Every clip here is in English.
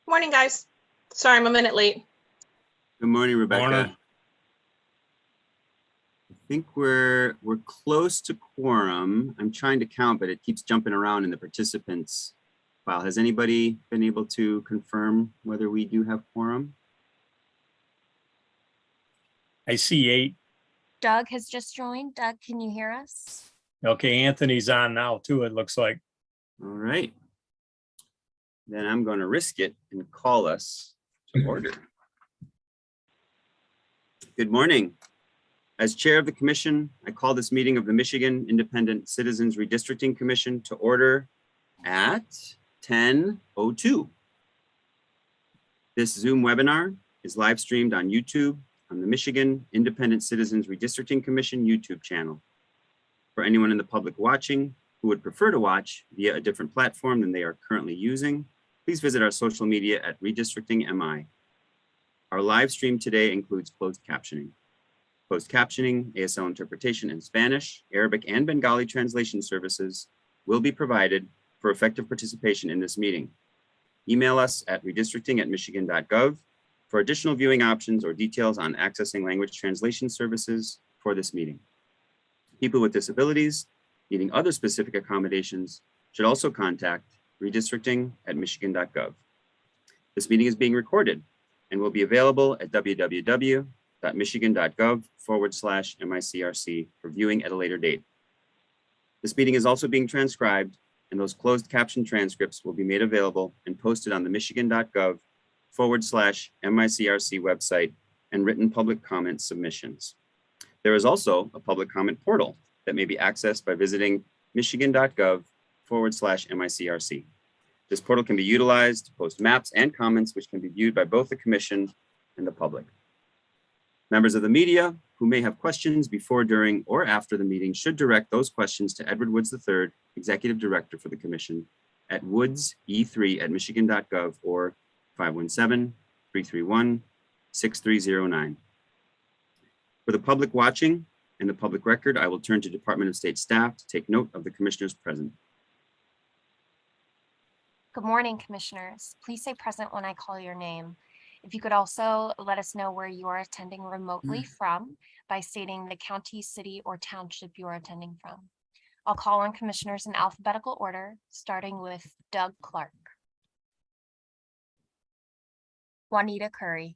Morning, guys. Sorry, I'm a minute late. Good morning, Rebecca. Morning. I think we're close to quorum. I'm trying to count, but it keeps jumping around in the participants file. Has anybody been able to confirm whether we do have quorum? I see 8. Doug has just joined. Doug, can you hear us? Okay, Anthony's on now too, it looks like. All right. Then I'm going to risk it and call us to order. Good morning. As chair of the commission, I call this meeting of the Michigan Independent Citizens Redistricting Commission to order at 10:02. This Zoom webinar is live streamed on YouTube on the Michigan Independent Citizens Redistricting Commission YouTube channel. For anyone in the public watching who would prefer to watch via a different platform than they are currently using, please visit our social media at Redistricting MI. Our live stream today includes closed captioning. Closed captioning, ASL interpretation in Spanish, Arabic, and Bengali translation services will be provided for effective participation in this meeting. Email us at redistricting@michigan.gov for additional viewing options or details on accessing language translation services for this meeting. People with disabilities needing other specific accommodations should also contact redistricting@michigan.gov. This meeting is being recorded and will be available at www.michigan.gov/MICRC for viewing at a later date. This meeting is also being transcribed, and those closed caption transcripts will be made available and posted on the michigan.gov/MICRC website and written public comment submissions. There is also a public comment portal that may be accessed by visiting michigan.gov/MICRC. This portal can be utilized to post maps and comments which can be viewed by both the commission and the public. Members of the media who may have questions before, during, or after the meeting should direct those questions to Edward Woods III, Executive Director for the Commission, at woodse3@michigan.gov or 517-331-6309. For the public watching and the public record, I will turn to Department of State staff to take note of the commissioners present. Good morning, commissioners. Please say present when I call your name. If you could also let us know where you are attending remotely from by stating the county, city, or township you are attending from. I'll call on commissioners in alphabetical order, starting with Doug Clark. Juanita Curry.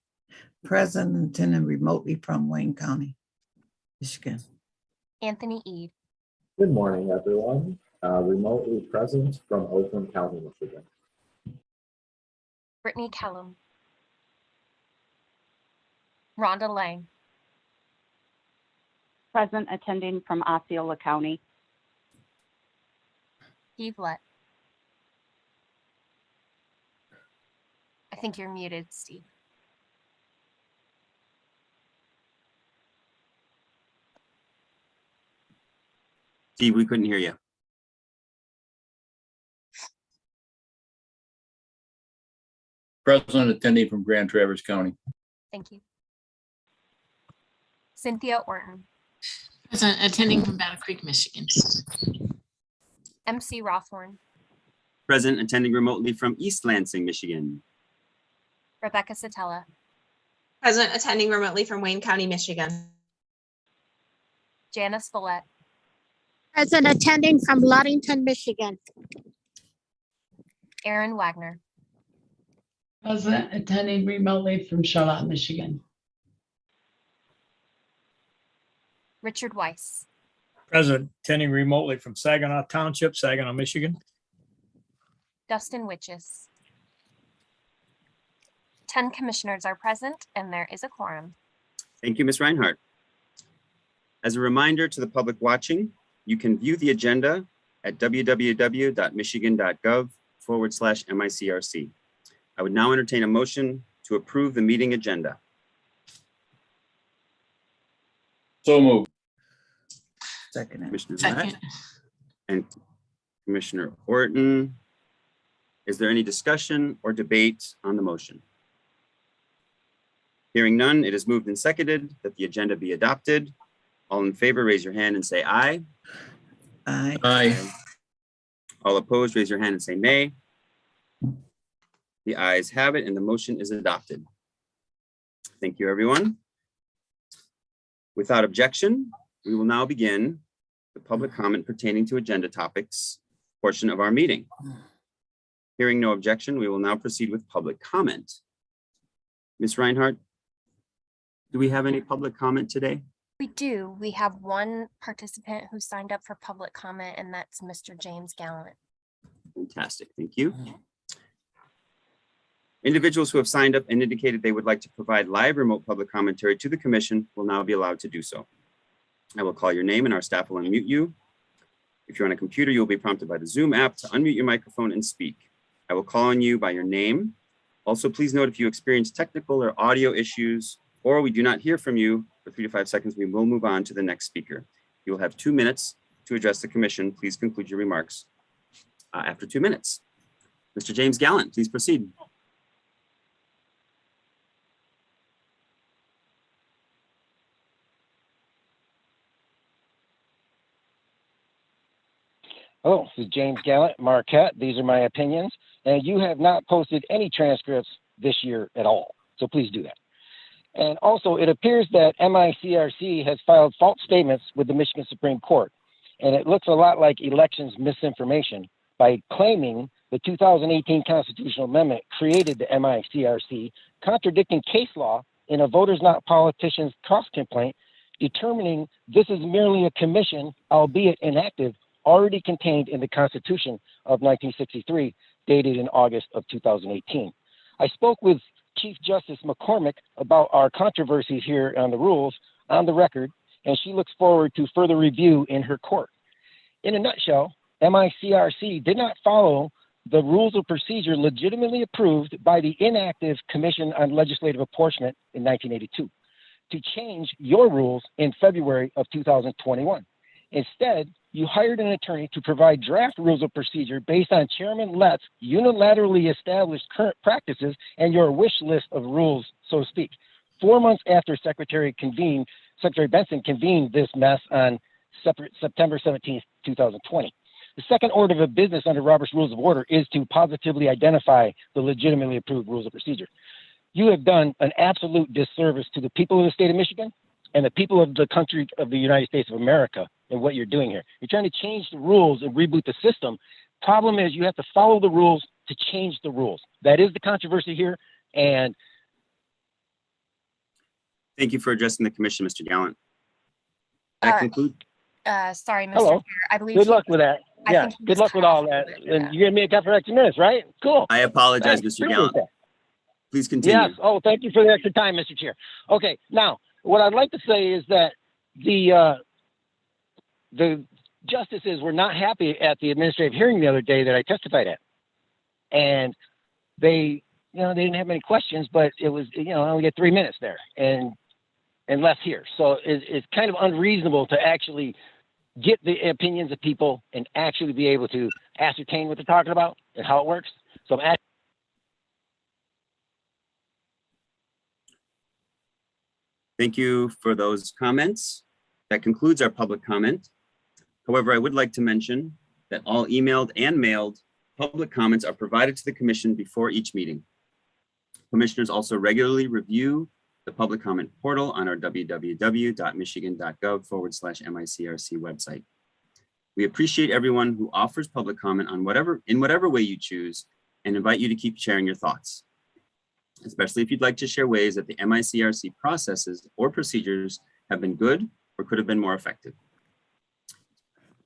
Present and attending remotely from Wayne County, Michigan. Anthony Ede. Good morning, everyone. Remotely present from Oakland County, Michigan. Brittany Kellum. Rhonda Lang. Present attending from Osceola County. Steve Lett. I think you're muted, Steve. Steve, we couldn't hear you. Present attending from Grand Traverse County. Thank you. Cynthia Orton. Present attending from Battle Creek, Michigan. MC Rothorn. Present attending remotely from East Lansing, Michigan. Rebecca Satella. Present attending remotely from Wayne County, Michigan. Janice Follett. Present attending from Ludington, Michigan. Aaron Wagner. Present attending remotely from Charlotte, Michigan. Richard Weiss. Present attending remotely from Saginaw Township, Saginaw, Michigan. Dustin Witches. 10 commissioners are present and there is a quorum. Thank you, Ms. Reinhardt. As a reminder to the public watching, you can view the agenda at www.michigan.gov/MICRC. I would now entertain a motion to approve the meeting agenda. So moved. Second. Commissioner Second. Lett and Commissioner Orton. Is there any discussion or debate on the motion? Hearing none, it is moved and seconded that the agenda be adopted. All in favor, raise your hand and say aye. Aye. Aye. All opposed, raise your hand and say nay. The ayes have it and the motion is adopted. Thank you, everyone. Without objection, we will now begin the public comment pertaining to agenda topics portion of our meeting. Hearing no objection, we will now proceed with public comment. Ms. Reinhardt, do we have any public comment today? We do. We have one participant who signed up for public comment, and that's Mr. James Gallant. Fantastic, thank you. Individuals who have signed up and indicated they would like to provide live remote public commentary to the commission will now be allowed to do so. I will call your name and our staff will unmute you. If you're on a computer, you'll be prompted by the Zoom app to unmute your microphone and speak. I will call on you by your name. Also, please note if you experience technical or audio issues or we do not hear from you for 3 to 5 seconds, we will move on to the next speaker. You will have 2 minutes to address the commission. Please conclude your remarks after 2 minutes. Mr. James Gallant, please proceed. Hello, this is James Gallant, Marquette. These are my opinions. And you have not posted any transcripts this year at all. So please do that. And also, it appears that MICRC has filed false statements with the Michigan Supreme Court. And it looks a lot like elections misinformation by claiming the 2018 constitutional amendment created the MICRC, contradicting case law in a Voters Not Politicians cross complaint, determining this is merely a commission, albeit inactive, already contained in the Constitution of 1963, dated in August of 2018. I spoke with Chief Justice McCormick about our controversies here on the rules on the record, and she looks forward to further review in her court. In a nutshell, MICRC did not follow the rules of procedure legitimately approved by the inactive Commission on Legislative Apportionment in 1982 to change your rules in February of 2021. Instead, you hired an attorney to provide draft rules of procedure based on Chairman Lett's unilaterally established current practices and your wish list of rules, so to speak. 4 months after Secretary Benson convened this mess on September 17th, 2020. The second order of business under Robert's Rules of Order is to positively identify the legitimately approved rules of procedure. You have done an absolute disservice to the people of the state of Michigan and the people of the country of the United States of America and what you're doing here. You're trying to change the rules and reboot the system. Problem is you have to follow the rules to change the rules. That is the controversy here. And thank you for addressing the commission, Mr. Gallant. That concludes. Sorry, Mr. Hello. Chair. I believe. Good luck with that. I Yeah, think he good was luck with cut all off a that. little bit, And you're gonna make up for extra minutes, right? Cool. I apologize, Thanks. Mr. Gallant. Appreciate that. Please continue. Yes. Oh, thank you for the extra time, Mr. Chair. Okay. Now, what I'd like to say is that the justices were not happy at the administrative hearing the other day that I testified at, and they didn't have many questions, but it was, I only get 3 minutes there and less here. So it's kind of unreasonable to actually get the opinions of people and actually be able to ascertain what they're talking about and how it works. So I'm Thank you for those comments. That concludes our public comment. However, I would like to mention that all emailed and mailed public comments are provided to the commission before each meeting. Commissioners also regularly review the public comment portal on our www.michigan.gov/MICRC website. We appreciate everyone who offers public comment on in whatever way you choose and invite you to keep sharing your thoughts, especially if you'd like to share ways that the MICRC processes or procedures have been good or could have been more effective.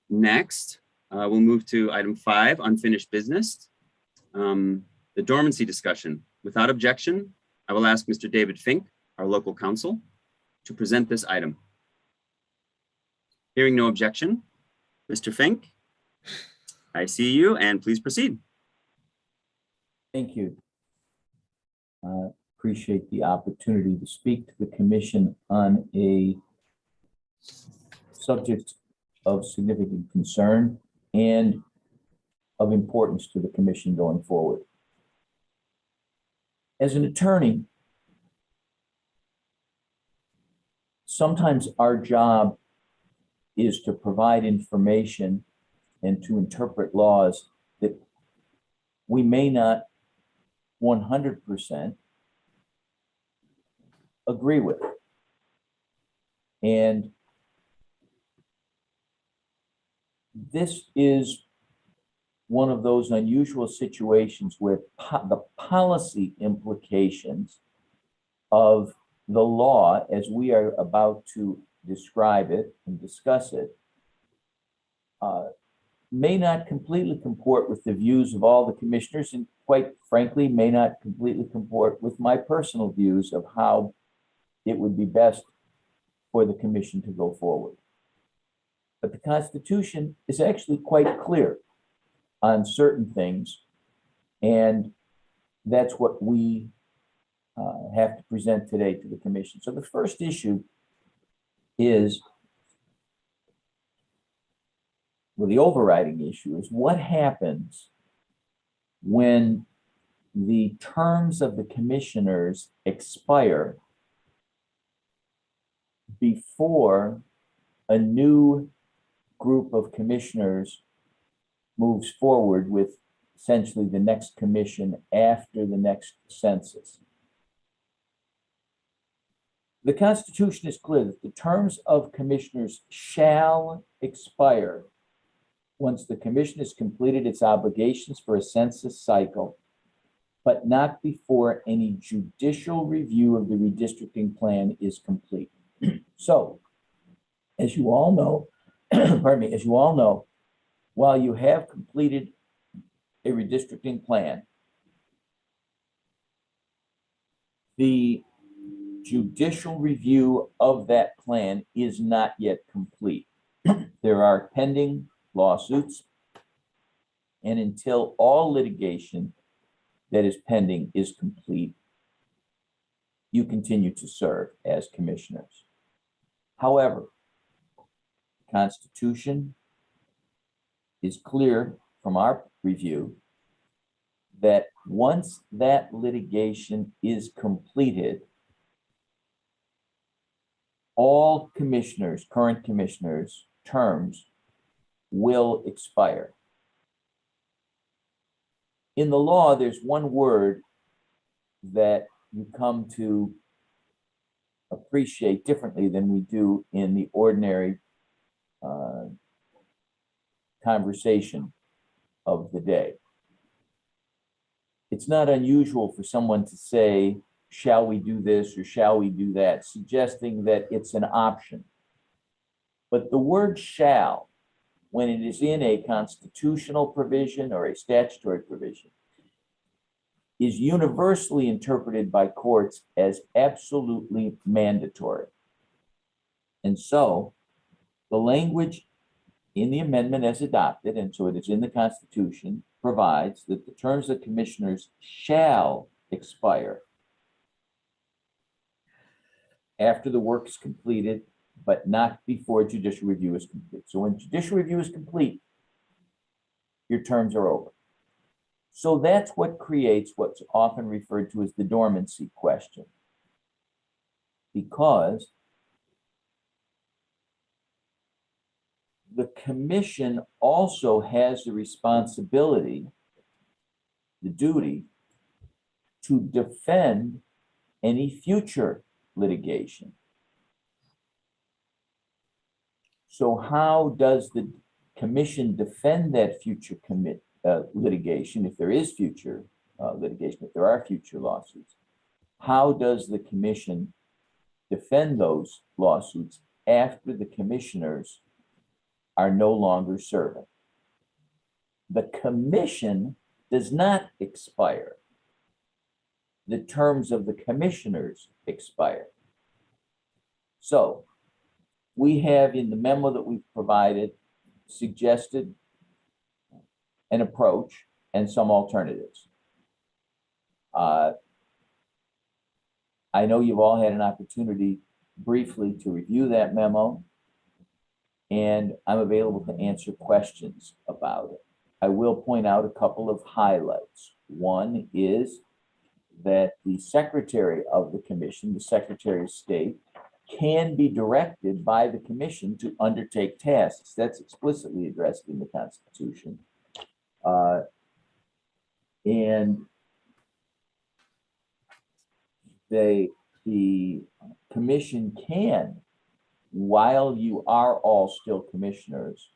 Next, we'll move to item 5, unfinished business, the dormancy discussion. Without objection, I will ask Mr. David Fink, our local counsel, to present this item. Hearing no objection, Mr. Fink, I see you and please proceed. Thank you. Appreciate the opportunity to speak to the commission on a subject of significant concern and of importance to the commission going forward. As an attorney, sometimes our job is to provide information and to interpret laws that we may not 100% agree with. And this is one of those unusual situations where the policy implications of the law, as we are about to describe it and discuss it, may not completely comport with the views of all the commissioners, and quite frankly, may not completely comport with my personal views of how it would be best for the commission to go forward. But the Constitution is actually quite clear on certain things, and that's what we have to present today to the commission. So the first issue is, well, the overriding issue is what happens when the terms of the commissioners expire before a new group of commissioners moves forward with essentially the next commission after the next census. The Constitution is clear that the terms of commissioners shall expire once the commission has completed its obligations for a census cycle, but not before any judicial review of the redistricting plan is complete. So, as you all know, pardon me, as you all know, while you have completed a redistricting plan, the judicial review of that plan is not yet complete. There are pending lawsuits, and until all litigation that is pending is complete, you continue to serve as commissioners. However, the Constitution is clear from our review that once that litigation is completed, all commissioners, current commissioners' terms will expire. In the law, there's one word that you come to appreciate differently than we do in the ordinary conversation of the day. It's not unusual for someone to say, shall we do this or shall we do that, suggesting that it's an option. But the word shall, when it is in a constitutional provision or a statutory provision, is universally interpreted by courts as absolutely mandatory. And so the language in the amendment as adopted, and so it is in the Constitution, provides that the terms of commissioners shall expire after the work is completed, but not before judicial review is complete. So when judicial review is complete, your terms are over. So that's what creates what's often referred to as the dormancy question. Because the commission also has the responsibility, the duty, to defend any future litigation. So how does the commission defend that future litigation, if there is future litigation, if there are future lawsuits? How does the commission defend those lawsuits after the commissioners are no longer serving? The commission does not expire. The terms of the commissioners expire. So we have in the memo that we've provided suggested an approach and some alternatives. I know you've all had an opportunity briefly to review that memo, and I'm available to answer questions about it. I will point out a couple of highlights. One is that the secretary of the commission, the Secretary of State, can be directed by the commission to undertake tasks. That's explicitly addressed in the Constitution. And the commission can, while you are all still commissioners,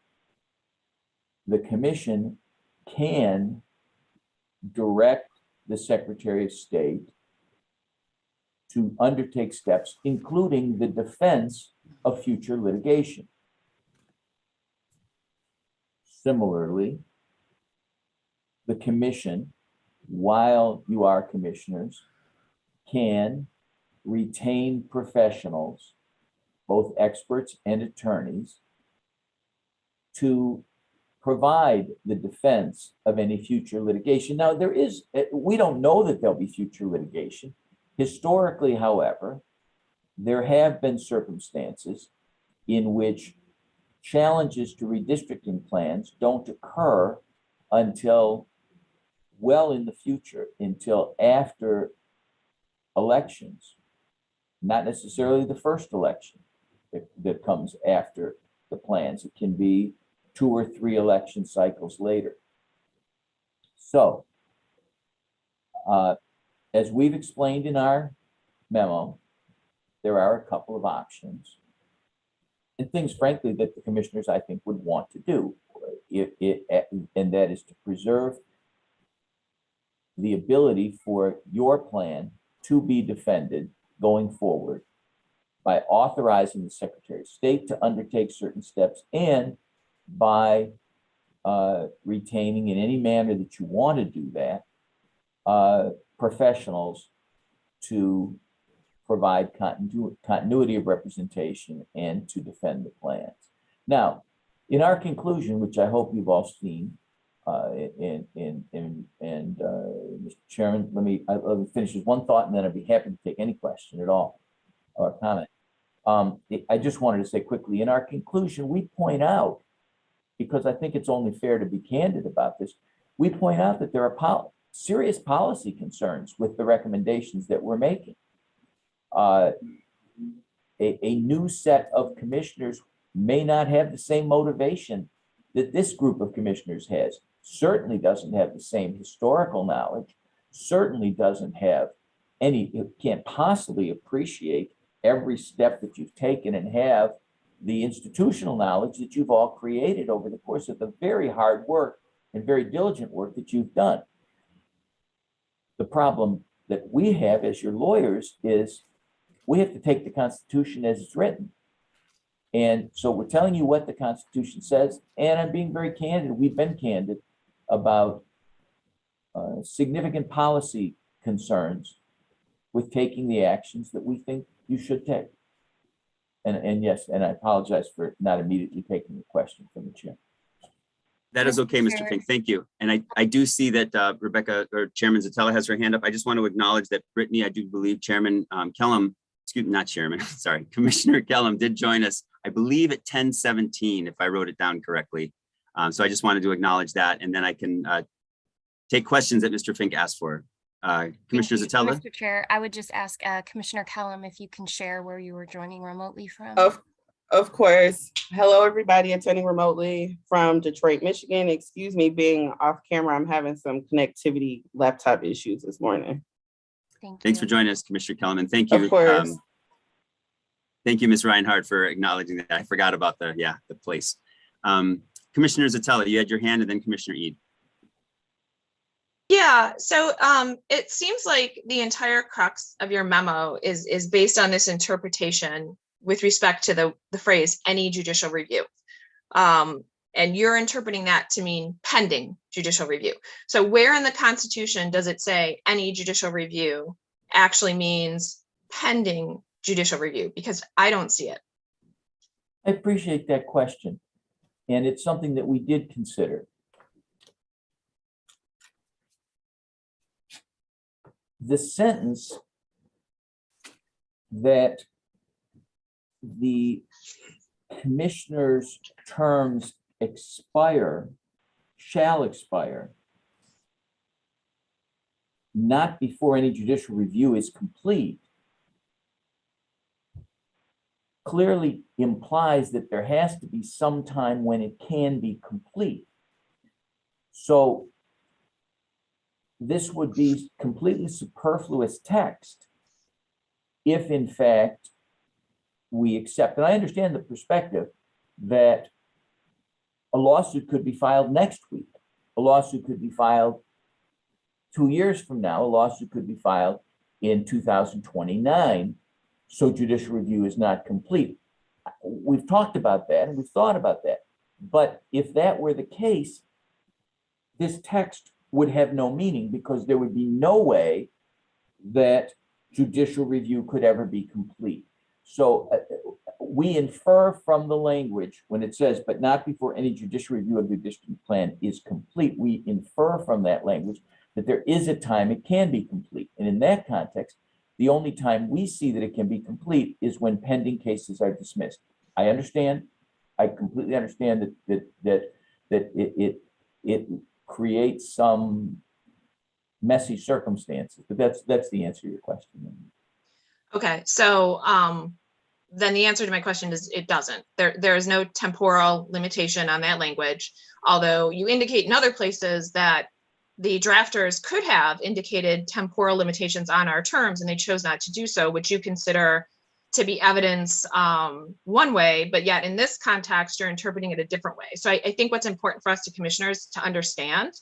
the commission can direct the Secretary of State to undertake steps, including the defense of future litigation. Similarly, the commission, while you are commissioners, can retain professionals, both experts and attorneys, to provide the defense of any future litigation. Now, we don't know that there'll be future litigation. Historically, however, there have been circumstances in which challenges to redistricting plans don't occur until well in the future, until after elections, not necessarily the first election that comes after the plans. It can be 2 or 3 election cycles later. So, as we've explained in our memo, there are a couple of options and things, frankly, that the commissioners, I think, would want to do. And that is to preserve the ability for your plan to be defended going forward by authorizing the Secretary of State to undertake certain steps and by retaining in any manner that you want to do that, professionals to provide continuity of representation and to defend the plans. Now, in our conclusion, which I hope you've all seen, Mr. Chairman, let me finish with one thought, and then I'd be happy to take any question at all or comment. I just wanted to say quickly, in our conclusion, we point out, because I think it's only fair to be candid about this, we point out that there are serious policy concerns with the recommendations that we're making. A new set of commissioners may not have the same motivation that this group of commissioners has, certainly doesn't have the same historical knowledge, certainly doesn't have can't possibly appreciate every step that you've taken and have the institutional knowledge that you've all created over the course of the very hard work and very diligent work that you've done. The problem that we have as your lawyers is we have to take the Constitution as it's written. And so we're telling you what the Constitution says, and I'm being very candid. We've been candid about significant policy concerns with taking the actions that we think you should take. And yes, and I apologize for not immediately taking the question from the chair. That is okay, Mr. Fink. Thank you. And I do see that Rebecca or Chairman Zatella has her hand up. I just want to acknowledge that Brittany, I do believe Chairman Kellum, excuse me, not Chairman, sorry, Commissioner Kellum did join us, I believe at 10:17, if I wrote it down correctly. So I just wanted to acknowledge that, and then I can take questions that Mr. Fink asked for. Commissioner Zatella? Mr. Chair, I would just ask Commissioner Kellum if you can share where you were joining remotely from. Of course. Hello, everybody attending remotely from Detroit, Michigan. Excuse me being off camera. I'm having some connectivity laptop issues this morning. Thanks for joining us, Commissioner Kellum, and thank you. Of course. Thank you, Ms. Reinhardt, for acknowledging that. I forgot about the place. Commissioner Zatella, you had your hand, and then Commissioner Eid. Yeah, so it seems like the entire crux of your memo is based on this interpretation with respect to the phrase any judicial review. And you're interpreting that to mean pending judicial review. So where in the Constitution does it say any judicial review actually means pending judicial review? Because I don't see it. I appreciate that question. And it's something that we did consider. The sentence that the commissioner's terms shall expire, not before any judicial review is complete, clearly implies that there has to be some time when it can be complete. So this would be completely superfluous text if in fact we accept, and I understand the perspective that a lawsuit could be filed next week. A lawsuit could be filed 2 years from now. A lawsuit could be filed in 2029. So judicial review is not complete. We've talked about that and we've thought about that. But if that were the case, this text would have no meaning because there would be no way that judicial review could ever be complete. So we infer from the language when it says, but not before any judicial review of the district plan is complete, we infer from that language that there is a time it can be complete. And in that context, the only time we see that it can be complete is when pending cases are dismissed. I understand. I completely understand that it creates some messy circumstances, but that's the answer to your question. Okay, so then the answer to my question is it doesn't. There is no temporal limitation on that language, although you indicate in other places that the drafters could have indicated temporal limitations on our terms and they chose not to do so, which you consider to be evidence one way, but yet in this context, you're interpreting it a different way. So I think what's important for us to commissioners to understand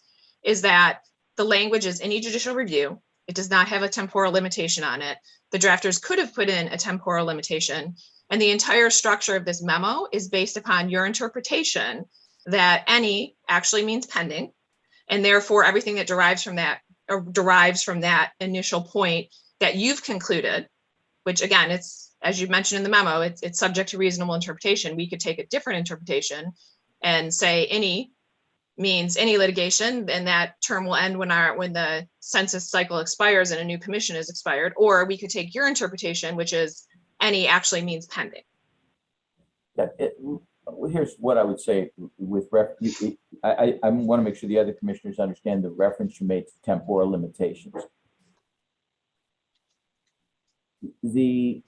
is that the language is any judicial review. It does not have a temporal limitation on it. The drafters could have put in a temporal limitation, and the entire structure of this memo is based upon your interpretation that any actually means pending, and therefore everything that derives from that initial point that you've concluded, which again, it's, as you mentioned in the memo, it's subject to reasonable interpretation. We could take a different interpretation and say any means any litigation, and that term will end when the census cycle expires and a new commission is expired. Or we could take your interpretation, which is any actually means pending. Here's what I would say with I want to make sure the other commissioners understand the reference you made to temporal limitations. The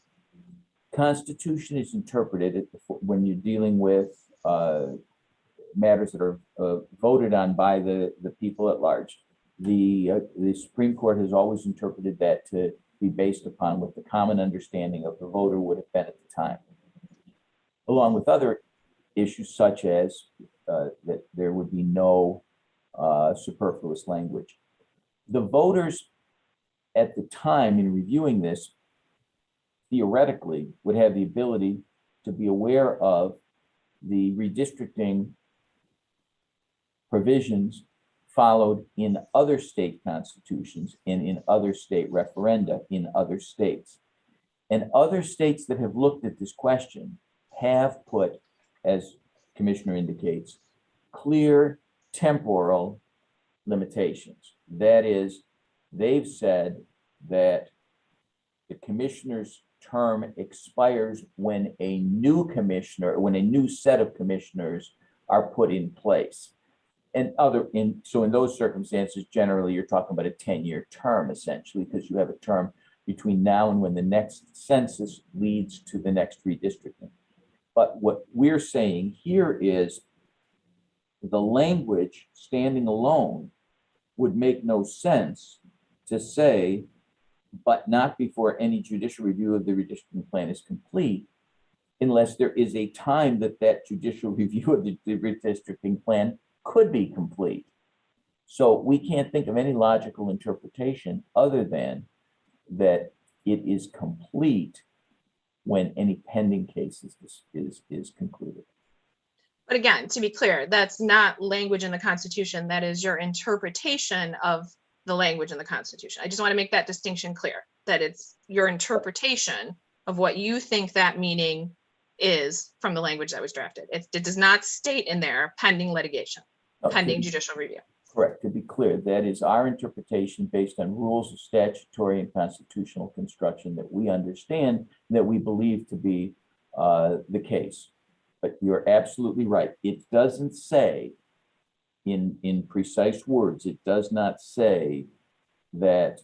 Constitution is interpreted when you're dealing with matters that are voted on by the people at large. The Supreme Court has always interpreted that to be based upon what the common understanding of the voter would have been at the time, along with other issues such as that there would be no superfluous language. The voters at the time in reviewing this theoretically would have the ability to be aware of the redistricting provisions followed in other state constitutions and in other state referenda in other states. And other states that have looked at this question have put, as Commissioner indicates, clear temporal limitations. That is, they've said that the commissioner's term expires when a new commissioner, when a new set of commissioners are put in place. And so in those circumstances, generally you're talking about a 10-year term essentially, because you have a term between now and when the next census leads to the next redistricting. But what we're saying here is the language standing alone would make no sense to say, but not before any judicial review of the redistricting plan is complete, unless there is a time that judicial review of the redistricting plan could be complete. So we can't think of any logical interpretation other than that it is complete when any pending case is concluded. But again, to be clear, that's not language in the Constitution. That is your interpretation of the language in the Constitution. I just want to make that distinction clear, that it's your interpretation of what you think that meaning is from the language that was drafted. It does not state in there pending litigation, pending judicial review. Correct. To be clear, that is our interpretation based on rules of statutory and constitutional construction that we understand, that we believe to be the case. But you're absolutely right. It doesn't say in precise words, it does not say that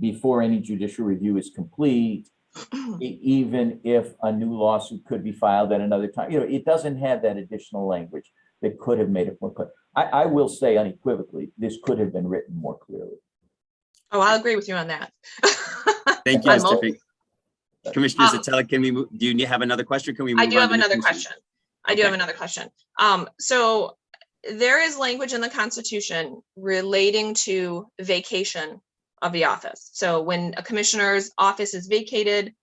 before any judicial review is complete, even if a new lawsuit could be filed at another time. You know, it doesn't have that additional language that could have made it more clear. I will say unequivocally, this could have been written more clearly. Oh, I'll agree with you on that. Thank you, On Ms. most- Tiffany. Commissioner Um, Satella, can we move, do you have another question? Can we move I on? do have to new another commissioners? question. I do have Okay. another question. So there is language in the Constitution relating to vacation of the office. So when a commissioner's office is vacated,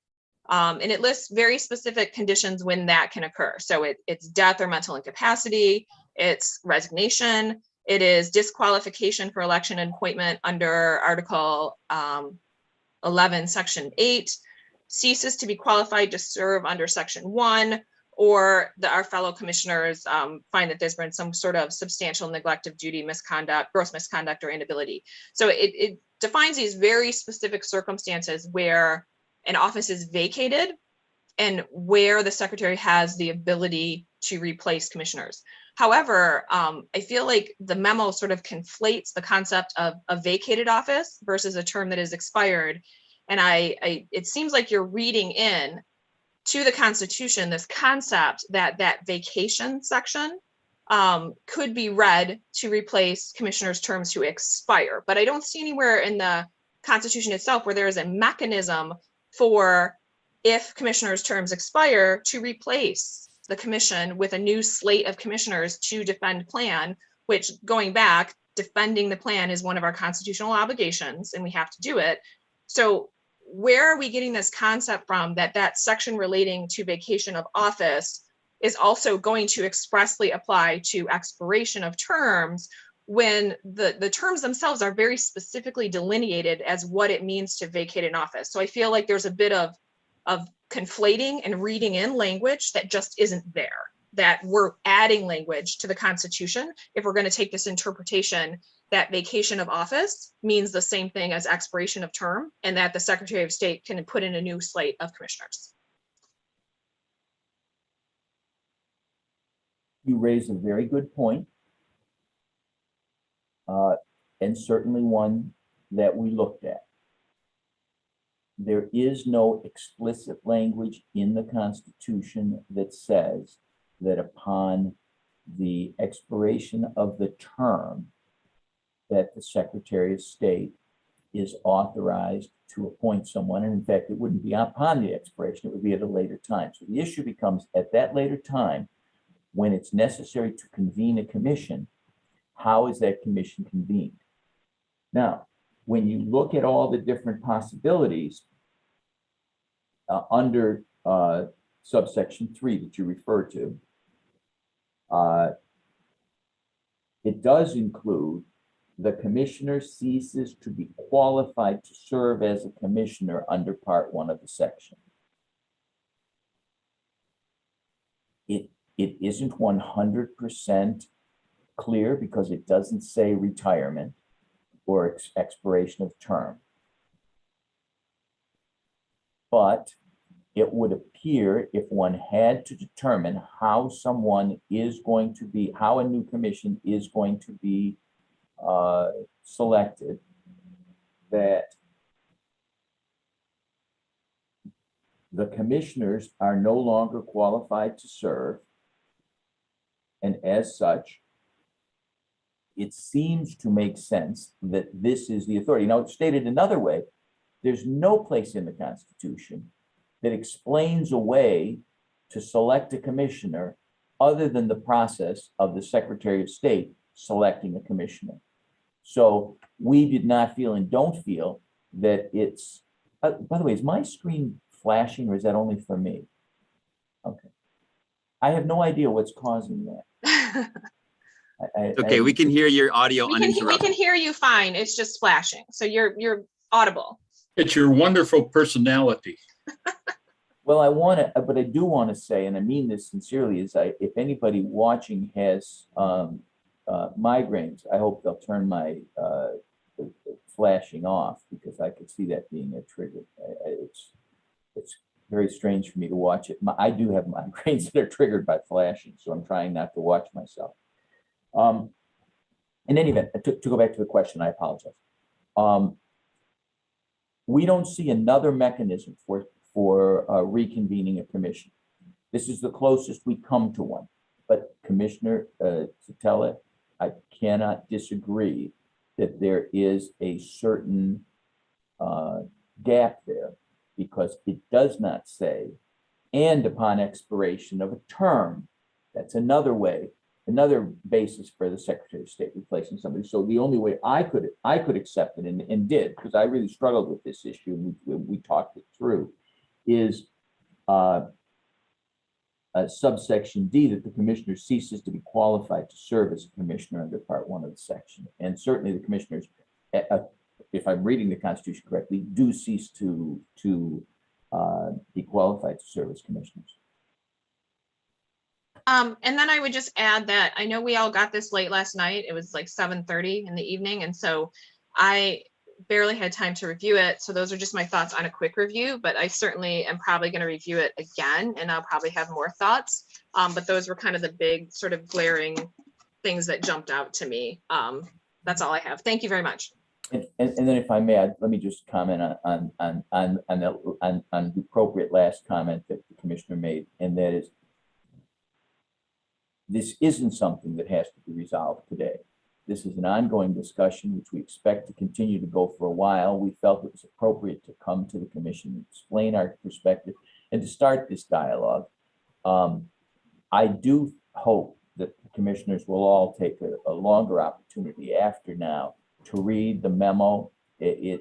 and it lists very specific conditions when that can occur. So it's death or mental incapacity, it's resignation, it is disqualification for election and appointment under Article 11, Section 8, ceases to be qualified to serve under Section 1, or our fellow commissioners find that there's been some sort of substantial neglect of duty, misconduct, gross misconduct, or inability. So it defines these very specific circumstances where an office is vacated and where the secretary has the ability to replace commissioners. However, I feel like the memo sort of conflates the concept of a vacated office versus a term that is expired. And it seems like you're reading in to the Constitution this concept that vacation section could be read to replace commissioners' terms to expire. But I don't see anywhere in the Constitution itself where there is a mechanism for, if commissioners' terms expire, to replace the commission with a new slate of commissioners to defend plan, which, going back, defending the plan is one of our constitutional obligations and we have to do it. So where are we getting this concept from that section relating to vacation of office is also going to expressly apply to expiration of terms, when the terms themselves are very specifically delineated as what it means to vacate an office? So I feel like there's a bit of conflating and reading in language that just isn't there, that we're adding language to the Constitution if we're going to take this interpretation that vacation of office means the same thing as expiration of term, and that the Secretary of State can put in a new slate of commissioners. You raise a very good point, and certainly one that we looked at. There is no explicit language in the Constitution that says that upon the expiration of the term, that the Secretary of State is authorized to appoint someone. And in fact, it wouldn't be upon the expiration, it would be at a later time. So the issue becomes, at that later time, when it's necessary to convene a commission, how is that commission convened? Now, when you look at all the different possibilities under subsection 3 that you refer to, it does include the commissioner ceases to be qualified to serve as a commissioner under Part 1 of the section. It isn't 100% clear because it doesn't say retirement or expiration of term. But it would appear, if one had to determine how someone is going to be, how a new commission is going to be selected, that the commissioners are no longer qualified to serve, and as such, it seems to make sense that this is the authority. Now, stated another way, there's no place in the Constitution that explains a way to select a commissioner other than the process of the Secretary of State selecting a commissioner. So we did not feel and don't feel that it's, by the way, is my screen flashing or is that only for me? Okay. I have no idea what's causing that. Okay, we can hear your audio We uninterrupted. can hear you fine. It's just flashing. So you're audible. It's your wonderful personality. Well, but I do want to say, and I mean this sincerely, is if anybody watching has migraines, I hope they'll turn my flashing off, because I could see that being a trigger. It's very strange for me to watch it. I do have migraines that are triggered by flashing, so I'm trying not to watch myself. In any event, to go back to the question, I apologize. We don't see another mechanism for reconvening a commission. This is the closest we come to one. But Commissioner Satella, I cannot disagree that there is a certain gap there, because it does not say, and upon expiration of a term. That's another way, another basis for the Secretary of State replacing somebody. So the only way I could accept it, and did, because I really struggled with this issue, and we talked it through, is subsection D, that the commissioner ceases to be qualified to serve as a commissioner under part 1 of the section. And certainly the commissioners, if I'm reading the Constitution correctly, do cease to be qualified to serve as commissioners. And then I would just add that I know we all got this late last night. It was like 7:30 in the evening. And so I barely had time to review it. So those are just my thoughts on a quick review, but I certainly am probably going to review it again, and I'll probably have more thoughts. But those were kind of the big sort of glaring things that jumped out to me. That's all I have. Thank you very much. And then if I may, let me just comment on the appropriate last comment that the commissioner made, and that is, this isn't something that has to be resolved today. This is an ongoing discussion, which we expect to continue to go for a while. We felt it was appropriate to come to the commission and explain our perspective and to start this dialogue. I do hope that the commissioners will all take a longer opportunity after now to read the memo. And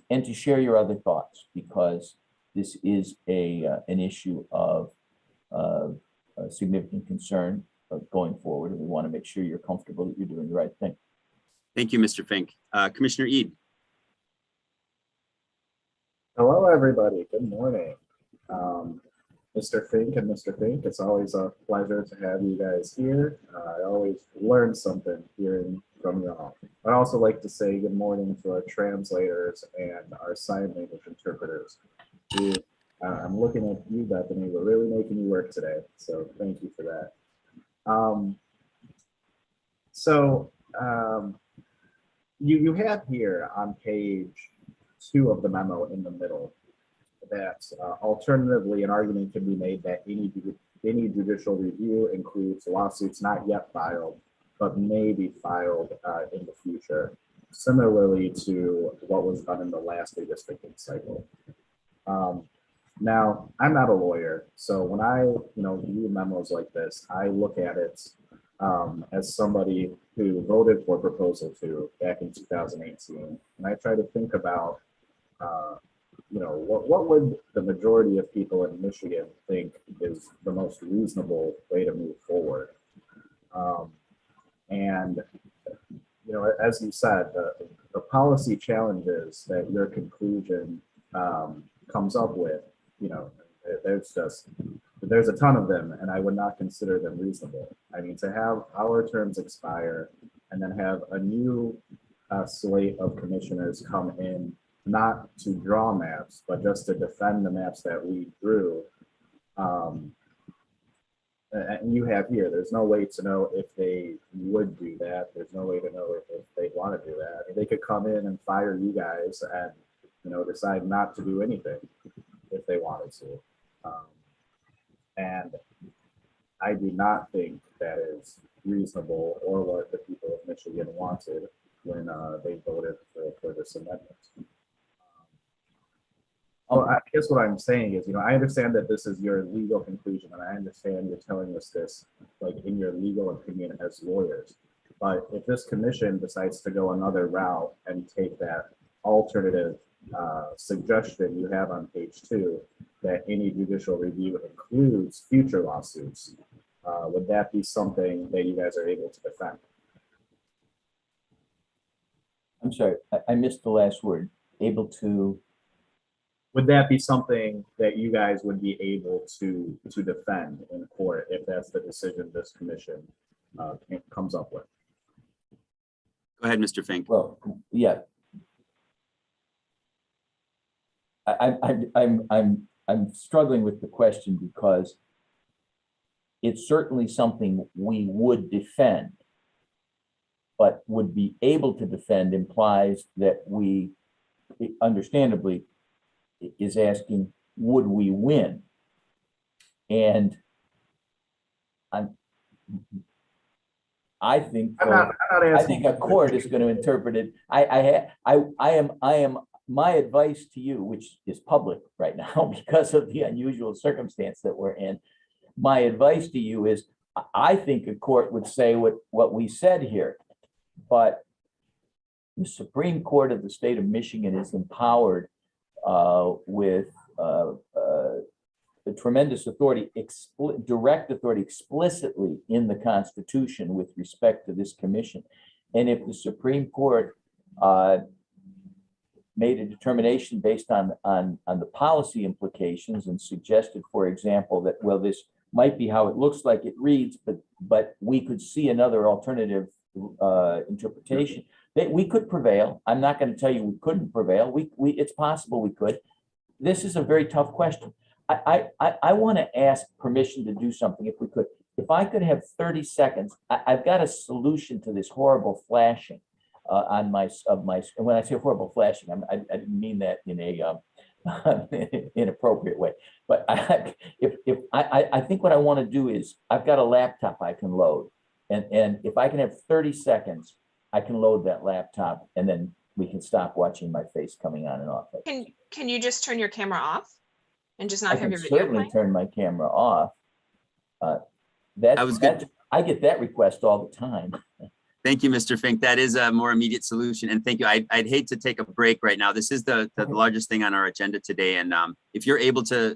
to share your other thoughts, because this is an issue of significant concern going forward, and we want to make sure you're comfortable that you're doing the right thing. Thank you, Mr. Fink. Commissioner Eid. Hello, everybody. Good morning. Mr. Fink and Mr. Fink, it's always a pleasure to have you guys here. I always learn something hearing from y'all. I'd also like to say good morning to our translators and our sign language interpreters. I'm looking at you, Bethany. We're really making you work today, so thank you for that. You have here on page 2 of the memo in the middle that alternatively, an argument can be made that any judicial review includes lawsuits not yet filed, but may be filed in the future, similarly to what was done in the last redistricting cycle. Now, I'm not a lawyer, so when I view memos like this, I look at it as somebody who voted for Proposal 2 back in 2018, and I try to think about what would the majority of people in Michigan think is the most reasonable way to move forward. As you said, the policy challenges that your conclusion comes up with, there's a ton of them, and I would not consider them reasonable. I mean, to have our terms expire and then have a new slate of commissioners come in, not to draw maps, but just to defend the maps that we drew. And you have here, there's no way to know if they would do that. There's no way to know if they want to do that. I mean, they could come in and fire you guys and, decide not to do anything if they wanted to. And I do not think that is reasonable or what the people of Michigan wanted when they voted for this amendment. I guess what I'm saying is, I understand that this is your legal conclusion, and I understand you're telling us this like in your legal opinion as lawyers. But if this commission decides to go another route and take that alternative suggestion you have on page 2, that any judicial review includes future lawsuits, would that be something that you guys are able to defend? I'm sorry, I missed the last word. Able to? Would that be something that you guys would be able to defend in court if that's the decision this commission comes up with? Go ahead, Mr. Fink. Well, yeah. I'm struggling with the question because it's certainly something we would defend, but would be able to defend implies that we, understandably, is asking, would we win? And I think, I'm not I asking. think a court is going to interpret it. I am, my advice to you, which is public right now because of the unusual circumstance that we're in. My advice to you is, I think a court would say what we said here, but the Supreme Court of the state of Michigan is empowered with the tremendous authority, direct authority explicitly in the Constitution with respect to this commission. And if the Supreme Court made a determination based on the policy implications and suggested, for example, that, well, this might be how it looks like it reads, but we could see another alternative interpretation, that we could prevail. I'm not going to tell you we couldn't prevail. It's possible we could. This is a very tough question. I want to ask permission to do something if we could. If I could have 30 seconds, I've got a solution to this horrible flashing on my, and when I say horrible flashing, I didn't mean that in a inappropriate way. But I think what I want to do is, I've got a laptop I can load. And if I can have 30 seconds, I can load that laptop and then we can stop watching my face coming on and off. Can you just turn your camera off and just I not have can your video certainly playing? turn my camera off. I get that request all the time. Thank you, Mr. Fink. That is a more immediate solution. And thank you. I'd hate to take a break right now. This is the largest thing on our agenda today. And if you're able to,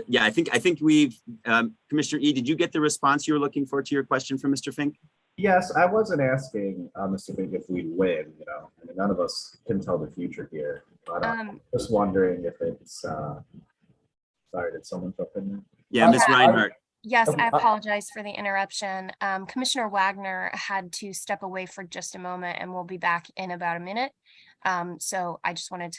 yeah, I think we've, Commissioner E, did you get the response you were looking for to your question from Mr. Fink? Yes, I wasn't asking Mr. Fink if we'd win, you know, I mean, none of us can tell the future here, but just wondering if it's, sorry, did someone jump in there? Yeah, Ms. Reinhardt. Yes, I apologize for the interruption. Commissioner Wagner had to step away for just a moment and we'll be back in about a minute. So I just wanted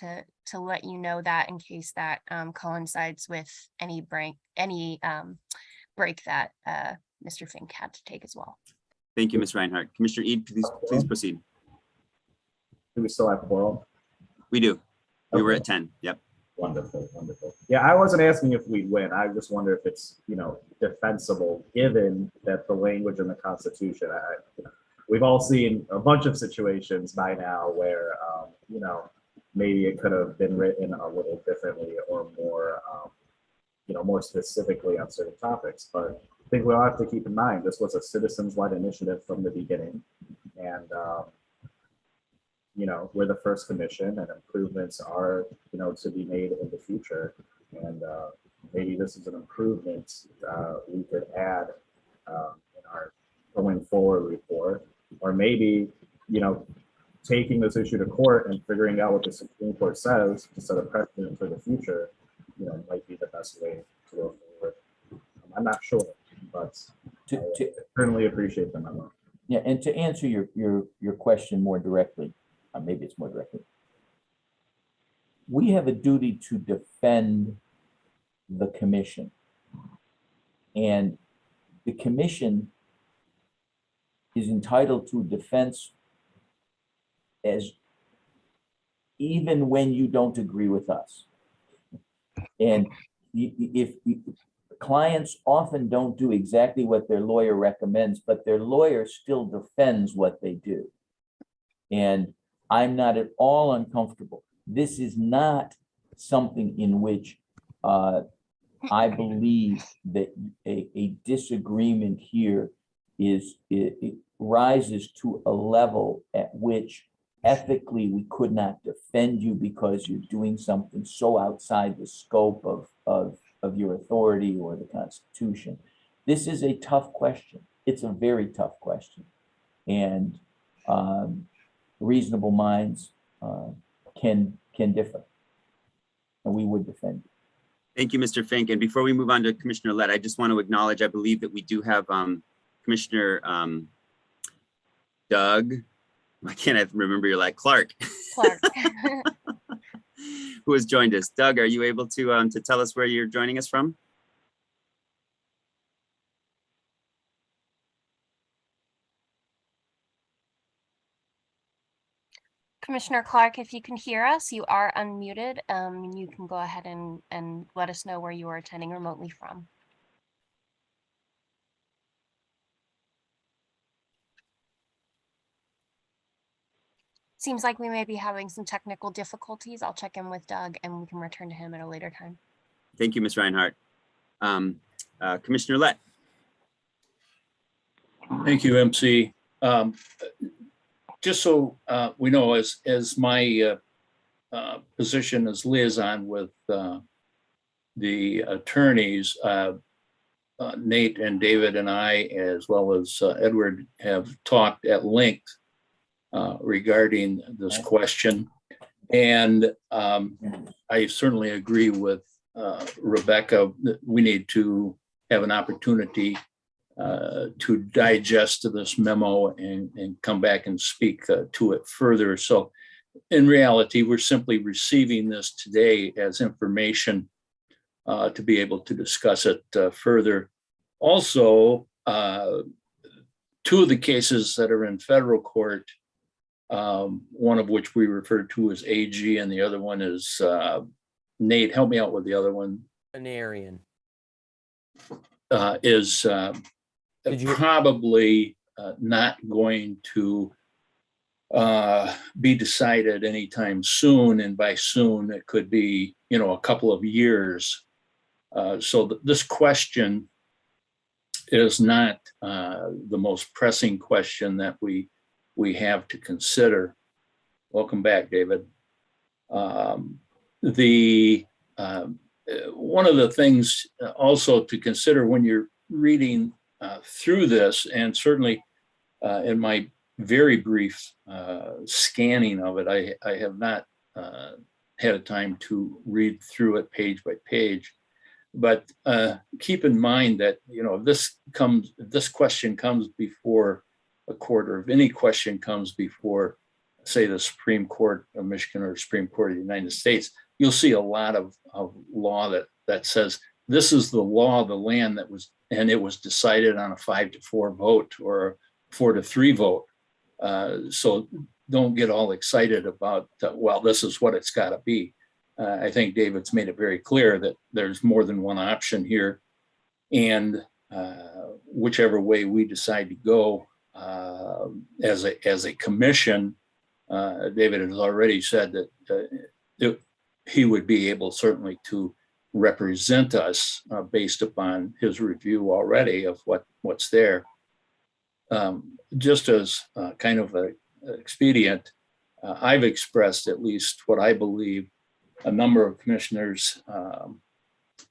to let you know that in case that coincides with any break that Mr. Fink had to take as well. Thank you, Ms. Reinhardt. Commissioner Ede, please proceed. Do we still have quorum? We do. We were Okay. at 10. Yep. Wonderful, wonderful. Yeah, I wasn't asking if we'd win. I just wonder if it's, you know, defensible, given that the language in the Constitution, we've all seen a bunch of situations by now where, you know, maybe it could have been written a little differently or more, you know, more specifically on certain topics. But I think we'll have to keep in mind, this was a citizens-led initiative from the beginning. And, you know, we're the first commission and improvements are, you know, to be made in the future. And maybe this is an improvement we could add in our going forward report, or maybe, you know, taking this issue to court and figuring out what the Supreme Court says to set a precedent for the future, you know, might be the best way to go forward. I'm not sure, but I certainly appreciate the memo. Yeah, and to answer your question more directly, maybe it's more directly, we have a duty to defend the commission. And the commission is entitled to defense as even when you don't agree with us. And if clients often don't do exactly what their lawyer recommends, but their lawyer still defends what they do. And I'm not at all uncomfortable. This is not something in which I believe that a disagreement here it rises to a level at which ethically we could not defend you because you're doing something so outside the scope of your authority or the Constitution. This is a tough question. It's a very tough question. And reasonable minds can differ, and we would defend you. Thank you, Mr. Fink. And before we move on to Commissioner Lett, I just want to acknowledge, I believe that we do have Commissioner Doug, I can't remember your last, Clark, who has joined us. Doug, are you able to tell us where you're joining us from? Commissioner Clark, if you can hear us, you are unmuted. You can go ahead and let us know where you are attending remotely from. Seems like we may be having some technical difficulties. I'll check in with Doug and we can return to him at a later time. Thank you, Ms. Reinhardt. Commissioner Lett. Thank you, MC. Just so we know, as my position as liaison with the attorneys, Nate and David and I, as well as Edward, have talked at length regarding this question. And I certainly agree with Rebecca that we need to have an opportunity to digest this memo and come back and speak to it further. So in reality, we're simply receiving this today as information to be able to discuss it further. Also, two of the cases that are in federal court, one of which we refer to as AG and the other one is, Nate, help me out with the other one. Venerian. Is probably not going to be decided anytime soon. And by soon, it could be, a couple of years. So this question is not the most pressing question that we have to consider. Welcome back, David. One of the things also to consider when you're reading through this, and certainly in my very brief scanning of it, I have not had a time to read through it page by page. But keep in mind that if this question comes before a court, or if any question comes before, say, the Supreme Court of Michigan or Supreme Court of the United States, you'll see a lot of law that says this is the law of the land that was, and it was decided on a 5-4 vote or a 4-3 vote. So don't get all excited about, well, this is what it's got to be. I think David's made it very clear that there's more than one option here. And whichever way we decide to go as a commission, David has already said that he would be able certainly to represent us based upon his review already of what's there. Just as kind of an expedient, I've expressed at least what I believe a number of commissioners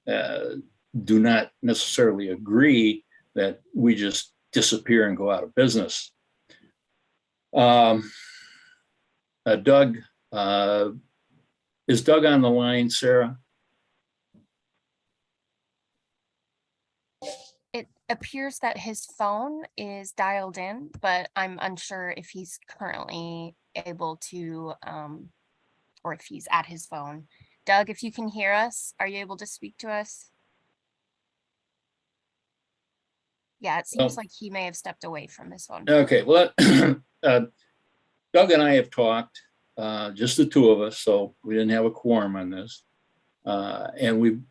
do not necessarily agree that we just disappear and go out of business. Doug, is Doug on the line, Sarah? It appears that his phone is dialed in, but I'm unsure if he's currently able to, or if he's at his phone. Doug, if you can hear us, are you able to speak to us? Yeah, it seems like he may have stepped away from his phone. Okay, well, Doug and I have talked, just the two of us, so we didn't have a quorum on this. And we've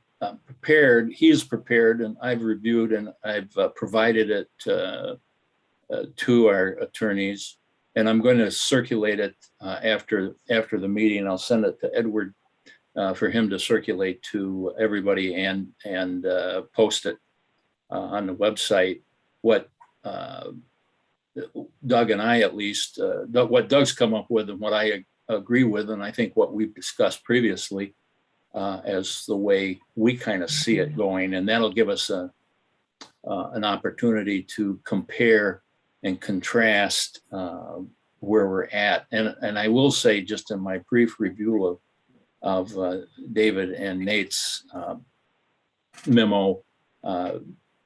prepared, he's prepared, and I've reviewed, and I've provided it to our attorneys. And I'm going to circulate it after the meeting. I'll send it to Edward for him to circulate to everybody and post it on the website. What Doug and I, at least, what Doug's come up with and what I agree with, and I think what we've discussed previously as the way we kind of see it going, and that'll give us an opportunity to compare and contrast where we're at. And I will say, just in my brief review of David and Nate's memo,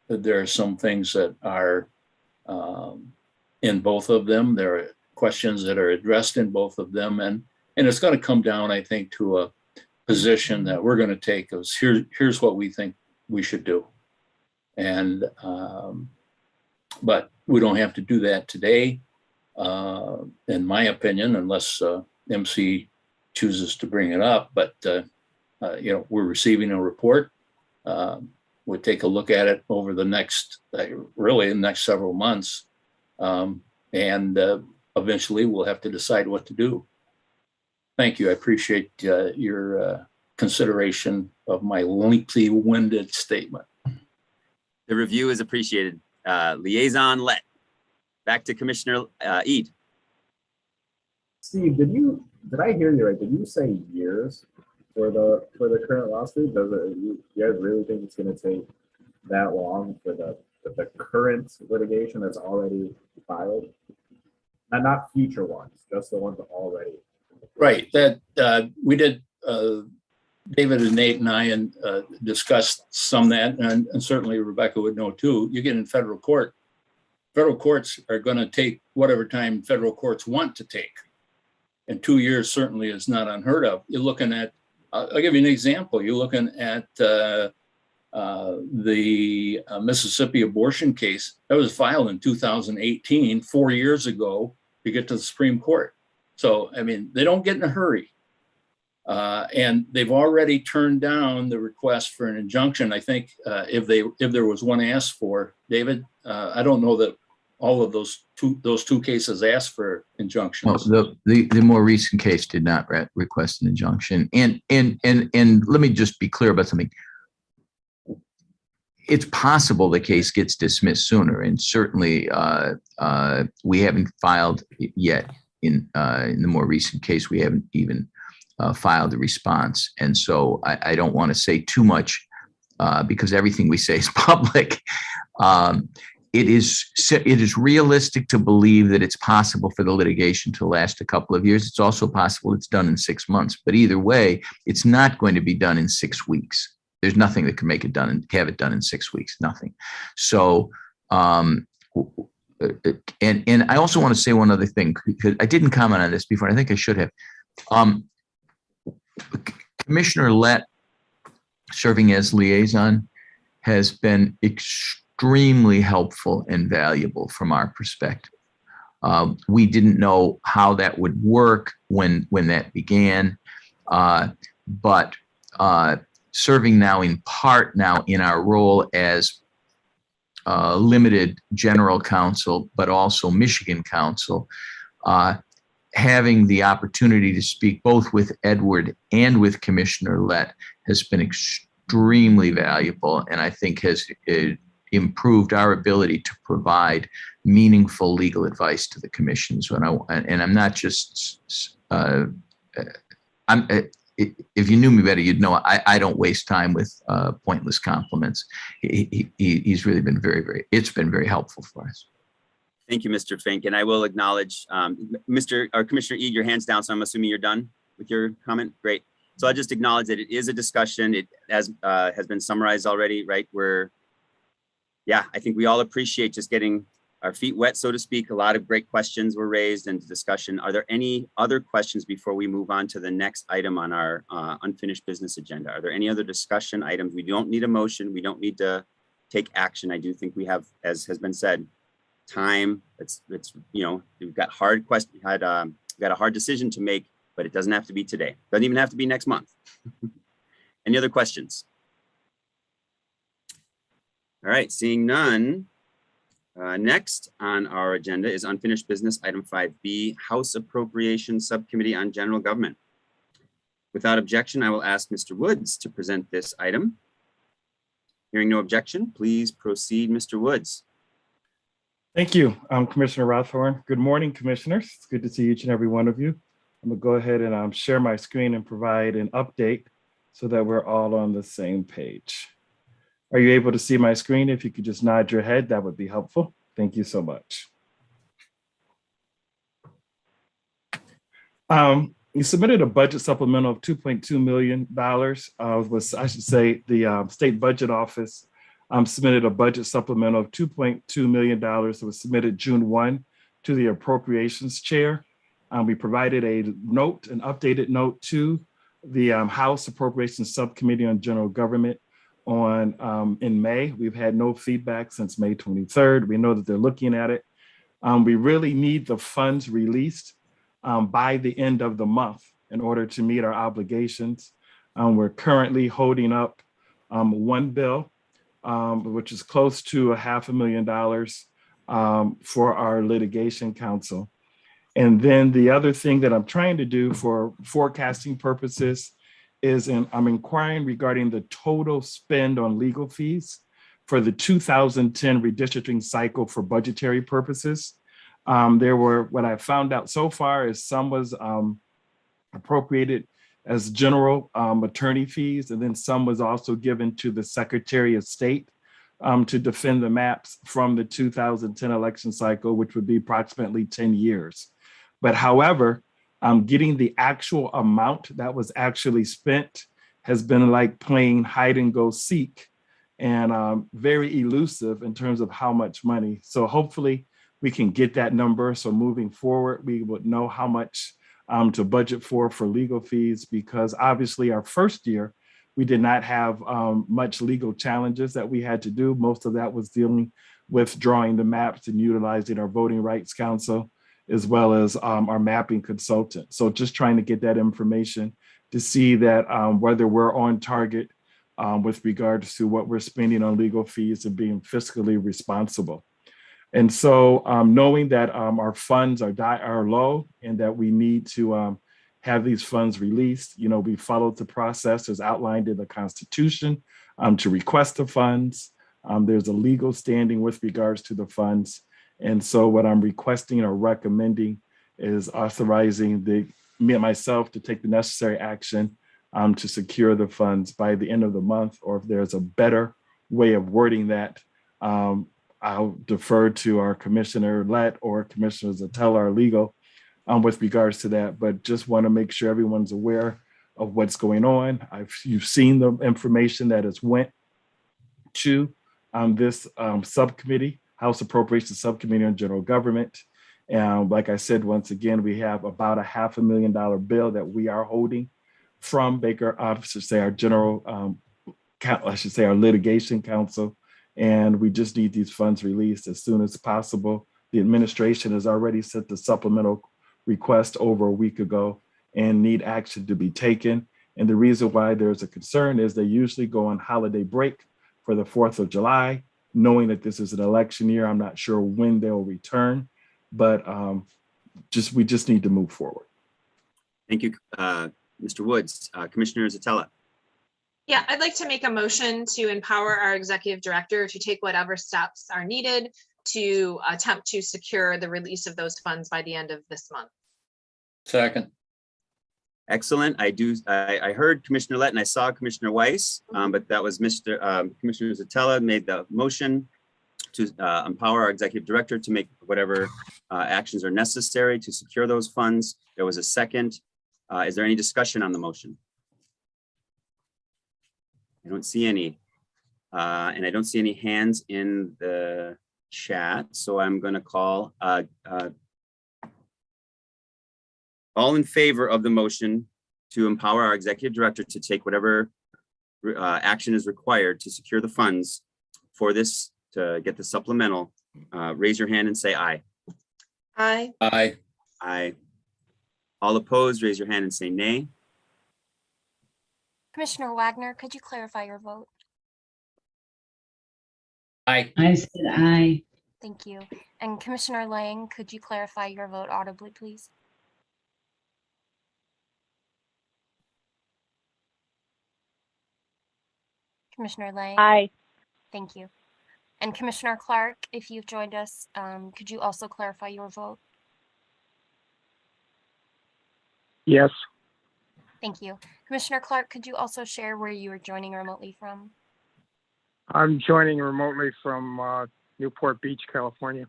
there are some things that are in both of them. There are questions that are addressed in both of them. And it's going to come down, I think, to a position that we're going to take as here's what we think we should do. And but we don't have to do that today, in my opinion, unless MC chooses to bring it up. But we're receiving a report. We'll take a look at it over the next, really the next several months. And eventually we'll have to decide what to do. Thank you. I appreciate your consideration of my lengthy-winded statement. The review is appreciated. Liaison let. Back to Commissioner Eid. Steve, did I hear you right? Did you say years for the current lawsuit? You guys really think it's going to take that long for the current litigation that's already filed? And not future ones, just the ones already. Right. That we did. David and Nate and I discussed some of that, and certainly Rebecca would know too. You get in federal court. Federal courts are going to take whatever time federal courts want to take. And 2 years certainly is not unheard of. You're looking at, I'll give you an example. You're looking at the Mississippi abortion case that was filed in 2018, 4 years ago, to get to the Supreme Court. So, I mean, they don't get in a hurry. And they've already turned down the request for an injunction. I think if there was one asked for, David, I don't know that all of those two cases asked for injunctions. Well, the more recent case did not request an injunction. And let me just be clear about something. It's possible the case gets dismissed sooner, and certainly we haven't filed yet in the more recent case. We haven't even filed a response, and so I don't want to say too much because everything we say is public. It is realistic to believe that it's possible for the litigation to last a couple of years. It's also possible it's done in 6 months, but either way, it's not going to be done in 6 weeks. There's nothing that can make it done and have it done in 6 weeks. Nothing. So, and I also want to say one other thing, because I didn't comment on this before. I think I should have. Commissioner Lett, serving as liaison, has been extremely helpful and valuable from our perspective. We didn't know how that would work when that began, but serving now in part now in our role as limited general counsel, but also Michigan counsel, having the opportunity to speak both with Edward and with Commissioner Lett has been extremely valuable, and I think has improved our ability to provide meaningful legal advice to the commissions. And I'm not just, if you knew me better, you'd know I don't waste time with pointless compliments. He's really been it's been very helpful for us. Thank you, Mr. Fink. And I will acknowledge, Commissioner Eid, your hand's down, so I'm assuming you're done with your comment. Great. So I'll just acknowledge that it is a discussion. It has been summarized already, right? I think we all appreciate just getting our feet wet, so to speak. A lot of great questions were raised and discussion. Are there any other questions before we move on to the next item on our unfinished business agenda? Are there any other discussion items? We don't need a motion. We don't need to take action. I do think we have, as has been said, time. We've got got a hard decision to make, but it doesn't have to be today. Doesn't even have to be next month. Any other questions? All right, seeing none. Next on our agenda is unfinished business, item 5B, House Appropriation Subcommittee on General Government. Without objection, I will ask Mr. Woods to present this item. Hearing no objection, please proceed, Mr. Woods. Thank you, Commissioner Rothhorn. Good morning, commissioners. It's good to see each and every one of you. I'm gonna go ahead and share my screen and provide an update so that we're all on the same page. Are you able to see my screen? If you could just nod your head, that would be helpful. Thank you so much. You submitted a budget supplemental of $2.2 million. The State Budget Office submitted a budget supplemental of $2.2 million that was submitted June 1 to the Appropriations Chair. We provided an updated note to the House Appropriations Subcommittee on General Government in May. We've had no feedback since May 23rd. We know that they're looking at it. We really need the funds released by the end of the month in order to meet our obligations. We're currently holding up one bill, which is close to $500,000 for our litigation counsel. And then the other thing that I'm trying to do for forecasting purposes is I'm inquiring regarding the total spend on legal fees for the 2010 redistricting cycle for budgetary purposes. What I found out so far is some was appropriated as general attorney fees, and then some was also given to the Secretary of State to defend the maps from the 2010 election cycle, which would be approximately 10 years. But however, getting the actual amount that was actually spent has been like playing hide and go seek, and very elusive in terms of how much money. So hopefully we can get that number. So moving forward, we would know how much to budget for legal fees, because obviously our first year, we did not have much legal challenges that we had to do. Most of that was dealing with drawing the maps and utilizing our Voting Rights Council, as well as our mapping consultant. So just trying to get that information to see that whether we're on target with regards to what we're spending on legal fees and being fiscally responsible. And so knowing that our funds are low and that we need to have these funds released, we followed the process as outlined in the Constitution to request the funds. There's a legal standing with regards to the funds. And so what I'm requesting or recommending is authorizing myself to take the necessary action to secure the funds by the end of the month, or if there's a better way of wording that, I'll defer to our Commissioner Lett or Commissioner Zatella, our legal, with regards to that. But just want to make sure everyone's aware of what's going on. You've seen the information that has went to this subcommittee, House Appropriation Subcommittee on General Government. And like I said, once again, we have about a $500,000 bill that we are holding from Baker, our litigation counsel. And we just need these funds released as soon as possible. The administration has already sent the supplemental request over a week ago and need action to be taken. And the reason why there's a concern is they usually go on holiday break for the 4th of July. Knowing that this is an election year, I'm not sure when they'll return, but we just need to move forward. Thank you, Mr. Woods. Commissioner Zatella. Yeah, I'd like to make a motion to empower our executive director to take whatever steps are needed to attempt to secure the release of those funds by the end of this month. Second. Excellent. I heard Commissioner Lett and I saw Commissioner Weiss, but that was Commissioner Zatella made the motion to empower our executive director to make whatever actions are necessary to secure those funds. There was a second. Is there any discussion on the motion? I don't see any, and I don't see any hands in the chat. So I'm going to call all in favor of the motion to empower our executive director to take whatever action is required to secure the funds for this, to get the supplemental. Raise your hand and say aye. Aye. Aye. Aye. All opposed, raise your hand and say nay. Commissioner Wagner, could you clarify your vote? Aye. I said aye. Thank you. And Commissioner Lang, could you clarify your vote audibly, please? Commissioner Lang? Aye. Thank you. And Commissioner Clark, if you've joined us, could you also clarify your vote? Yes. Thank you. Commissioner Clark, could you also share where you are joining remotely from? I'm joining remotely from Newport Beach, California.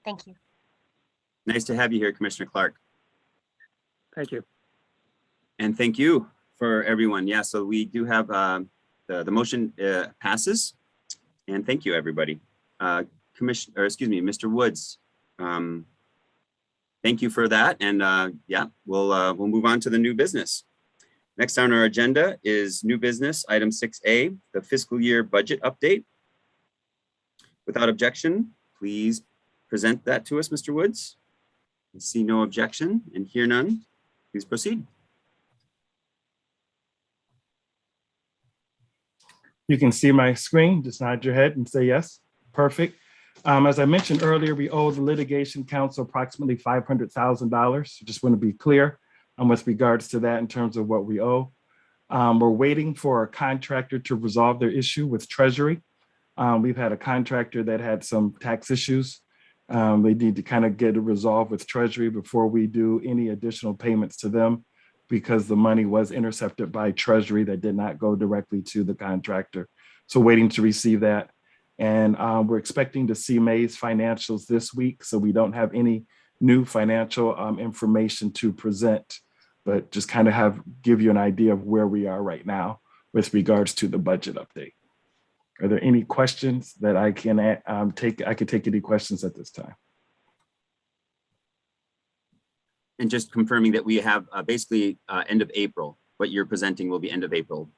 Thank you. Nice to have you here, Commissioner Clark. Thank you. And thank you for everyone. Yeah, so we do have the motion passes. And thank you, everybody. Mr. Woods. Thank you for that. And yeah, we'll move on to the new business. Next on our agenda is new business, item 6A, the fiscal year budget update. Without objection, please present that to us, Mr. Woods. I see no objection and hear none. Please proceed. You can see my screen, just nod your head and say yes. Perfect. As I mentioned earlier, we owe the litigation counsel approximately $500,000. Just want to be clear with regards to that in terms of what we owe. We're waiting for a contractor to resolve their issue with Treasury. We've had a contractor that had some tax issues. They need to kind of get it resolved with Treasury before we do any additional payments to them, because the money was intercepted by Treasury that did not go directly to the contractor. So waiting to receive that. And we're expecting to see May's financials this week. So we don't have any new financial information to present, but just kind of give you an idea of where we are right now with regards to the budget update. Are there any questions that I can take? I could take any questions at this time. And just confirming that we have basically end of April. What you're presenting will be end of April.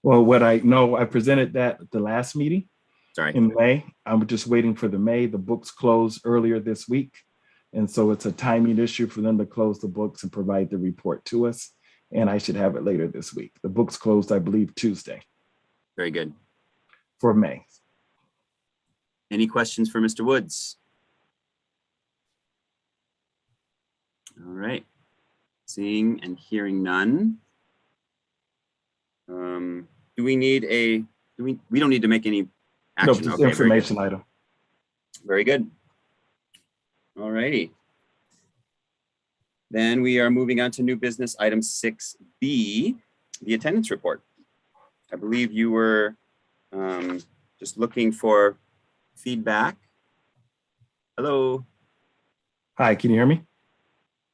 Well, what I know, I presented that at the last meeting. Sorry. In May. I'm just waiting for the May. The books closed earlier this week. And so it's a timing issue for them to close the books and provide the report to us. And I should have it later this week. The books closed, I believe, Tuesday. Very good. For May. Any questions for Mr. Woods? All right. Seeing and hearing none. Do we need we don't need to make any action? No, okay, information item. Very good. All righty. Then we are moving on to new business item 6B, the attendance report. I believe you were just looking for feedback. Hello. Hi, can you hear me?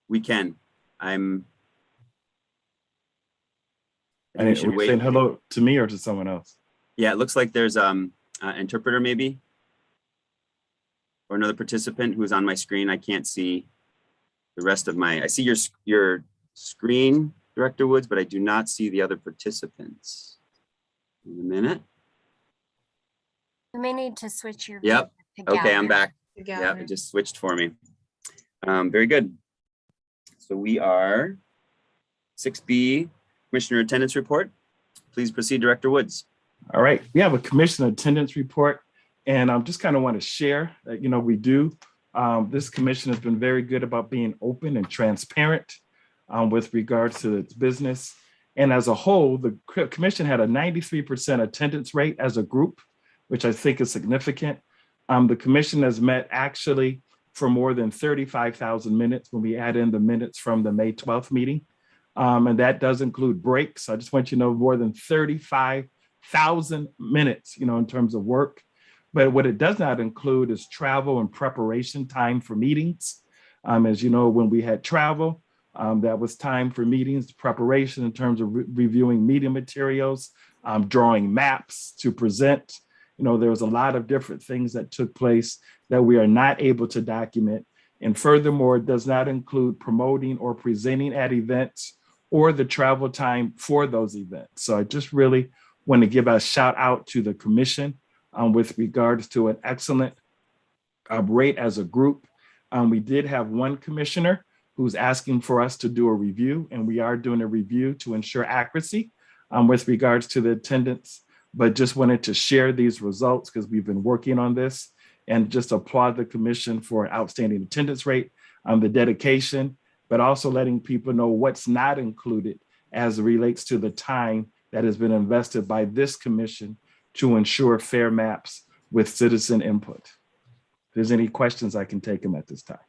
We can. Are you saying hello to me or to someone else? Yeah, it looks like there's an interpreter maybe, or another participant who's on my screen. I can't see the rest of I see your screen, Director Woods, but I do not see the other participants. In a minute. You may need to switch your. Yep. Okay, I'm back. Yeah, Yeah, it just switched for me. Very good. So we are 6B, Commissioner Attendance Report. Please proceed, Director Woods. All right, we have a Commissioner Attendance Report, and I just kind of want to share that, we do. This commission has been very good about being open and transparent with regards to its business. And as a whole, the commission had a 93% attendance rate as a group, which I think is significant. The commission has met actually for more than 35,000 minutes when we add in the minutes from the May 12th meeting. And that does include breaks. I just want you to know more than 35,000 minutes, in terms of work. But what it does not include is travel and preparation time for meetings. As you know, when we had travel, that was time for meetings, preparation in terms of reviewing meeting materials, drawing maps to present. There was a lot of different things that took place that we are not able to document. And furthermore, it does not include promoting or presenting at events or the travel time for those events. So I just really want to give a shout out to the commission with regards to an excellent rate as a group. We did have one commissioner who's asking for us to do a review, and we are doing a review to ensure accuracy with regards to the attendance, but just wanted to share these results because we've been working on this, and just applaud the commission for an outstanding attendance rate, the dedication, but also letting people know what's not included as it relates to the time that has been invested by this commission to ensure fair maps with citizen input. If there's any questions, I can take them at this time.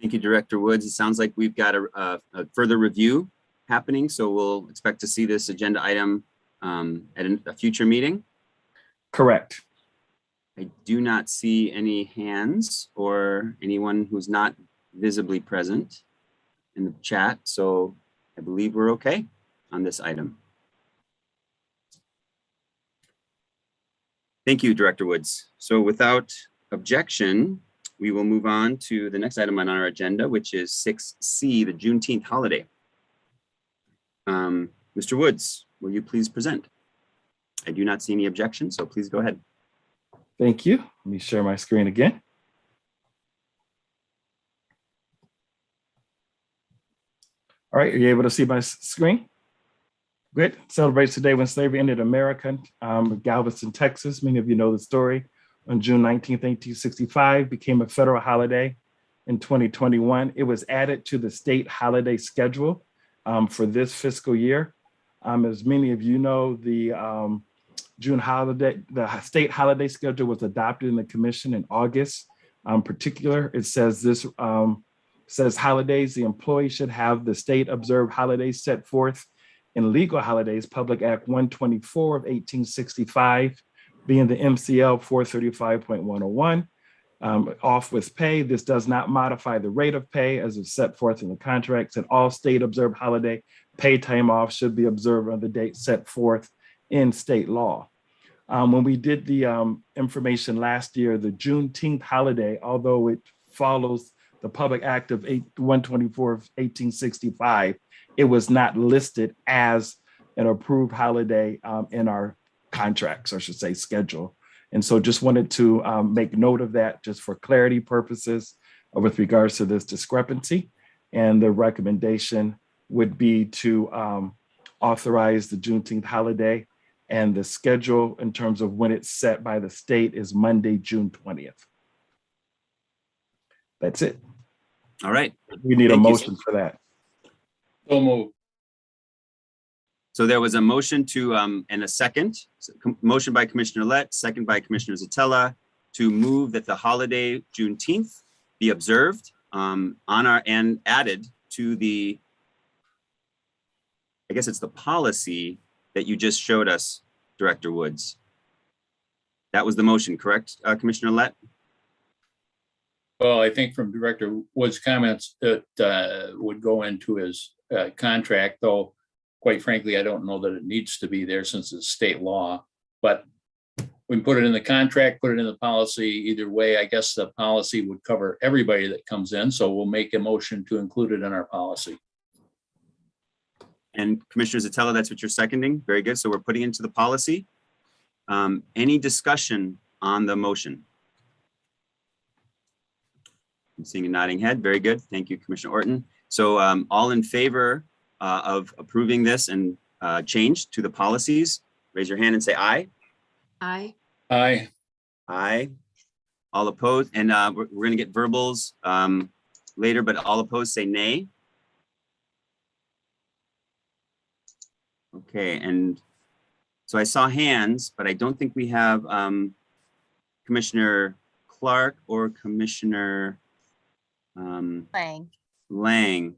Thank you, Director Woods. It sounds like we've got a further review happening, so we'll expect to see this agenda item at a future meeting. Correct. I do not see any hands or anyone who's not visibly present in the chat, so I believe we're okay on this item. Thank you, Director Woods. So without objection, we will move on to the next item on our agenda, which is 6C, the Juneteenth holiday. Mr. Woods, will you please present? I do not see any objections, so please go ahead. Thank you. Let me share my screen again. All right, are you able to see my screen? Great celebrates the day when slavery ended in America. Galveston, Texas. Many of you know the story. On June 19th, 1865, became a federal holiday. In 2021, it was added to the state holiday schedule for this fiscal year. As many of you know, the state holiday schedule was adopted in the commission in August. Particular, it says this says holidays, the employee should have the state observed holidays set forth in legal holidays, Public Act 124 of 1865, being the MCL 435.101. Off with pay. This does not modify the rate of pay as is set forth in the contracts, and all state observed holiday pay time off should be observed on the date set forth in state law. When we did the information last year, the Juneteenth holiday, although it follows the Public Act of 124 of 1865, it was not listed as an approved holiday in our contracts, or I should say schedule. And so just wanted to make note of that just for clarity purposes with regards to this discrepancy. And the recommendation would be to authorize the Juneteenth holiday, and the schedule in terms of when it's set by the state is Monday, June 20th. That's it. All right. We need a motion for that. So moved. So there was a motion to, and a second, motion by Commissioner Lett, second by Commissioner Zatella, to move that the holiday Juneteenth be observed on our, and added to the, I guess it's the policy that you just showed us, Director Woods. That was the motion, correct, Commissioner Lett? Well, I think from Director Wood's comments, that would go into his contract, though, quite frankly, I don't know that it needs to be there since it's state law, but we can put it in the contract, put it in the policy. Either way, I guess the policy would cover everybody that comes in. So we'll make a motion to include it in our policy. And Commissioner Zatella, that's what you're seconding. Very good. So we're putting into the policy. Any discussion on the motion? I'm seeing a nodding head. Very good. Thank you, Commissioner Orton. So all in favor of approving this and change to the policies, raise your hand and say aye. Aye. Aye. Aye. All opposed, and we're going to get verbals later, but all opposed say nay. Okay, and so I saw hands, but I don't think we have Commissioner Clark or Commissioner Lang.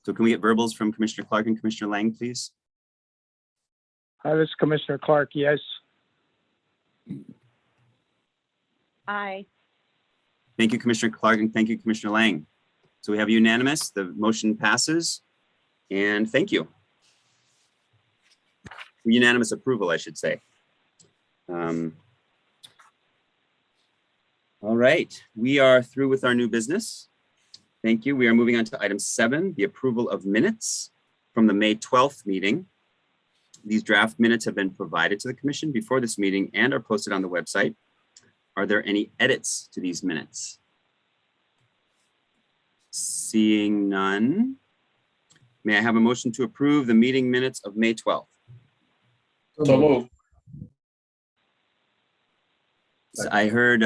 So can we get verbals from Commissioner Clark and Commissioner Lang, please? This is Commissioner Clark, yes. Aye. Thank you, Commissioner Clark, and thank you, Commissioner Lang. So we have unanimous, the motion passes, and thank you. Unanimous approval, I should say. All right, we are through with our new business. Thank you. We are moving on to item 7, the approval of minutes from the May 12th meeting. These draft minutes have been provided to the commission before this meeting and are posted on the website. Are there any edits to these minutes? Seeing none, may I have a motion to approve the meeting minutes of May 12th? So moved. So I heard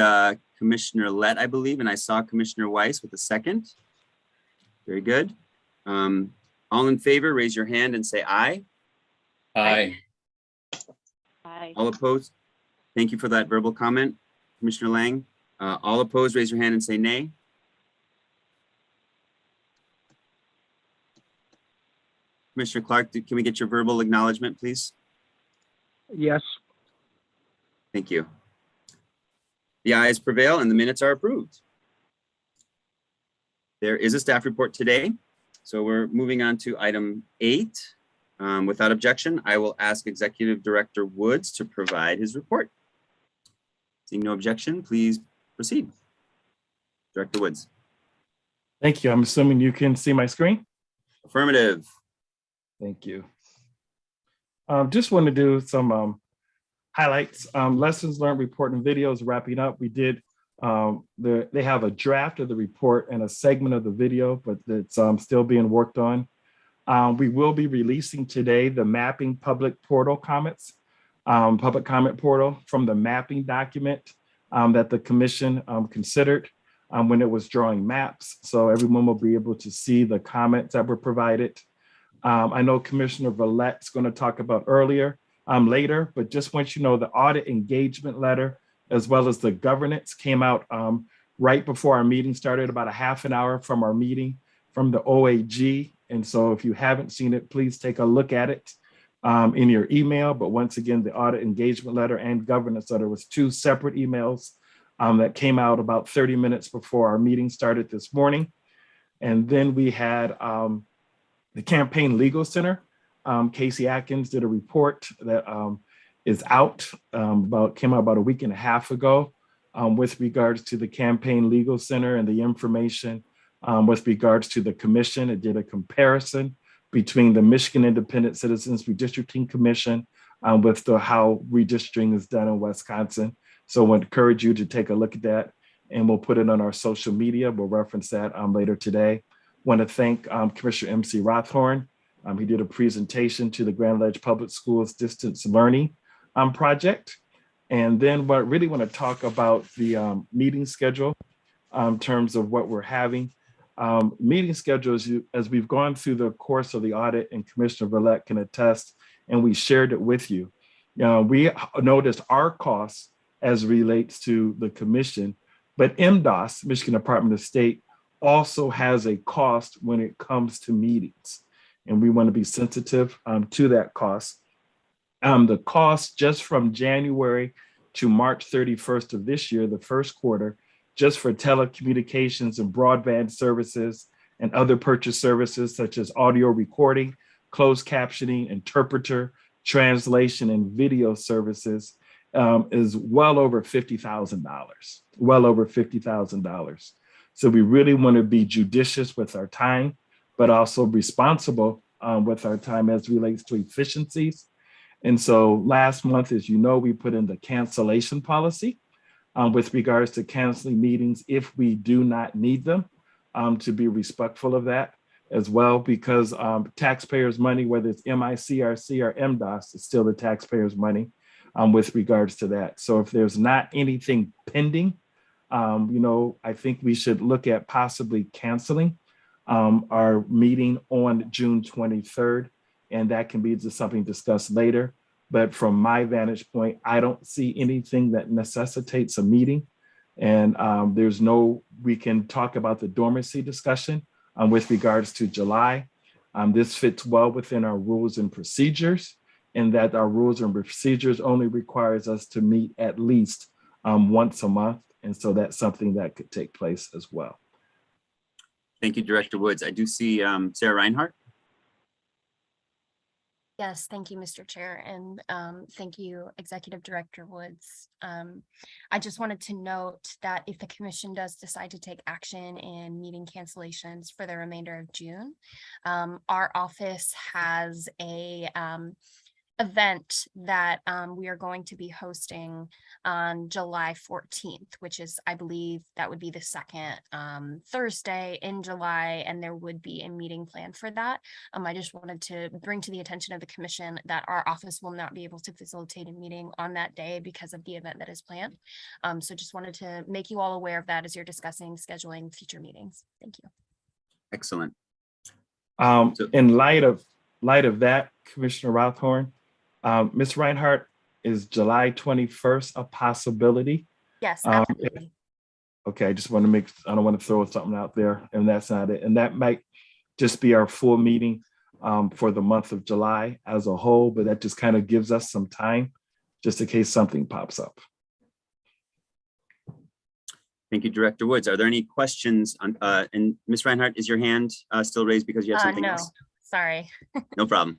Commissioner Lett, I believe, and I saw Commissioner Weiss with a second. Very good. All in favor, raise your hand and say aye. Aye. Aye. All opposed? Thank you for that verbal comment, Commissioner Lang. All opposed, raise your hand and say nay. Commissioner Clark, can we get your verbal acknowledgement, please? Yes. Thank you. The ayes prevail and the minutes are approved. There is a staff report today. So we're moving on to item 8. Without objection, I will ask Executive Director Woods to provide his report. Seeing no objection, please proceed. Director Woods. Thank you. I'm assuming you can see my screen? Affirmative. Thank you. Just want to do some highlights. Lessons learned report and videos wrapping up. We did, they have a draft of the report and a segment of the video, but it's still being worked on. We will be releasing today the mapping public portal comments, public comment portal from the mapping document that the commission considered when it was drawing maps. So everyone will be able to see the comments that were provided. I know Commissioner Villette's going to talk about later, but just want you to know the audit engagement letter, as well as the governance, came out right before our meeting started, about a half an hour from our meeting from the OAG. And so if you haven't seen it, please take a look at it in your email. But once again, the audit engagement letter and governance letter was two separate emails that came out about 30 minutes before our meeting started this morning. And then we had the Campaign Legal Center. Casey Atkins did a report that is out, came out about a week and a half ago with regards to the Campaign Legal Center and the information with regards to the commission. It did a comparison between the Michigan Independent Citizens Redistricting Commission with how redistricting is done in Wisconsin. So I would encourage you to take a look at that, and we'll put it on our social media. We'll reference that later today. Want to thank Commissioner MC Rothhorn. He did a presentation to the Grand Ledge Public Schools distance learning project. And then what I really want to talk about the meeting schedule in terms of what we're having. Meeting schedules, as we've gone through the course of the audit, and Commissioner Villette can attest, and we shared it with you. We noticed our costs as relates to the commission, but MDOS, Michigan Department of State, also has a cost when it comes to meetings. And we want to be sensitive to that cost. The cost just from January to March 31st of this year, the first quarter, just for telecommunications and broadband services and other purchase services such as audio recording, closed captioning, interpreter, translation, and video services is well over $50,000, well over $50,000. So we really want to be judicious with our time, but also responsible with our time as relates to efficiencies. And so last month, as you know, we put in the cancellation policy with regards to canceling meetings if we do not need them, to be respectful of that as well, because taxpayers' money, whether it's MICRC or MDOS, is still the taxpayers' money with regards to that. So if there's not anything pending, I think we should look at possibly canceling our meeting on June 23rd, and that can be just something discussed later. But from my vantage point, I don't see anything that necessitates a meeting. And we can talk about the dormancy discussion with regards to July. This fits well within our rules and procedures, and that our rules and procedures only requires us to meet at least once a month. And so that's something that could take place as well. Thank you, Director Woods. I do see Sarah Reinhardt. Yes, thank you, Mr. Chair, and thank you, Executive Director Woods. I just wanted to note that if the commission does decide to take action in meeting cancellations for the remainder of June, our office has a event that we are going to be hosting on July 14th, which is, I believe, that would be the second Thursday in July, and there would be a meeting planned for that. I just wanted to bring to the attention of the commission that our office will not be able to facilitate a meeting on that day because of the event that is planned. So just wanted to make you all aware of that as you're discussing scheduling future meetings. Thank you. Excellent. In light of that, Commissioner Rothhorn, Ms. Reinhardt, is July 21st a possibility? Yes, absolutely. Okay, I just want to I don't want to throw something out there, and that's not it. And that might just be our full meeting for the month of July as a whole, but that just kind of gives us some time just in case something pops up. Thank you, Director Woods. Are there any questions on, and Ms. Reinhardt, is your hand still raised because you have something else? No, sorry. No problem.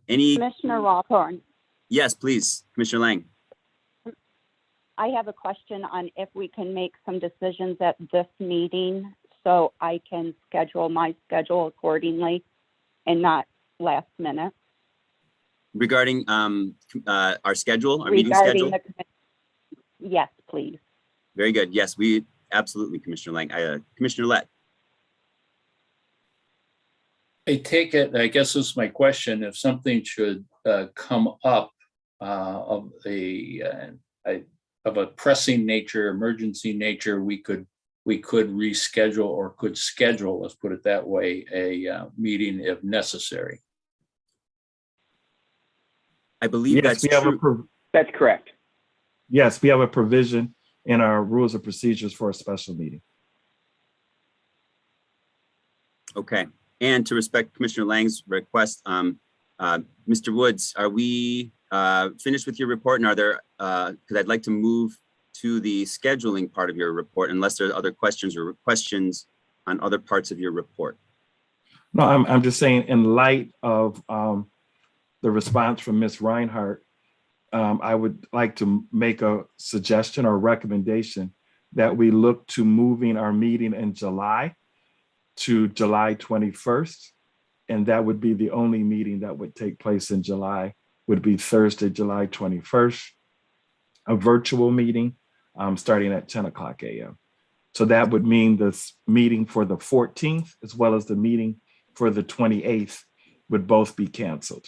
Any? Commissioner Rothhorn, Yes, please, Commissioner Lang. I have a question on if we can make some decisions at this meeting so I can schedule my schedule accordingly and not last minute. Regarding our schedule, our meeting schedule? Yes, please. Very good. Yes, we absolutely, Commissioner Lang. Commissioner Lett. I take it, I guess this is my question, if something should come up of a pressing nature, emergency nature, we could reschedule or could schedule, let's put it that way, a meeting if necessary. I believe Yes, that's we have true. That's correct. Yes, we have a provision in our rules of procedures for a special meeting. Okay, and to respect Commissioner Lang's request, Mr. Woods, are we finished with your report? And are there, because I'd like to move to the scheduling part of your report, unless there are other questions on other parts of your report. No, I'm just saying, in light of the response from Ms. Reinhardt, I would like to make a suggestion or recommendation that we look to moving our meeting in July to July 21st. And that would be the only meeting that would take place in July, would be Thursday, July 21st, a virtual meeting starting at 10 o'clock a.m. So that would mean this meeting for the 14th, as well as the meeting for the 28th, would both be canceled.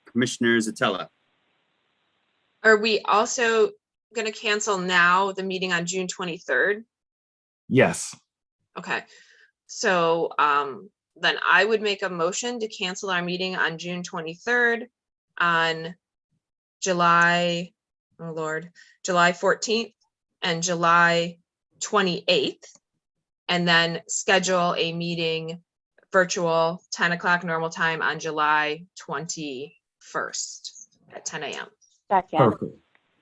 Commissioner Zatella. Are we also going to cancel now the meeting on June 23rd? Yes. Okay, so then I would make a motion to cancel our meeting on June 23rd, on July 14th and July 28th, and then schedule a meeting virtual 10 o'clock normal time on July 21st at 10 a.m. Perfect.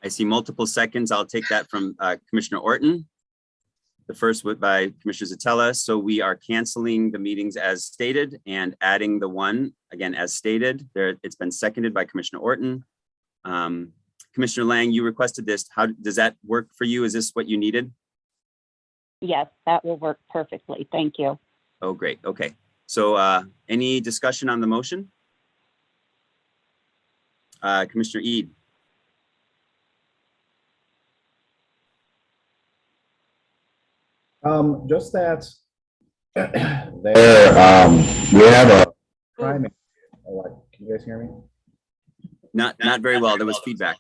I see multiple seconds. I'll take that from Commissioner Orton. The first by Commissioner Zatella. So we are canceling the meetings as stated and adding the one again as stated. It's been seconded by Commissioner Orton. Commissioner Lang, you requested this. How does that work for you? Is this what you needed? Yes, that will work perfectly. Thank you. Oh, great. Okay. So any discussion on the motion? Commissioner Eid. Just that there, we have a primary. Can you guys hear me? Not very well. There was feedback.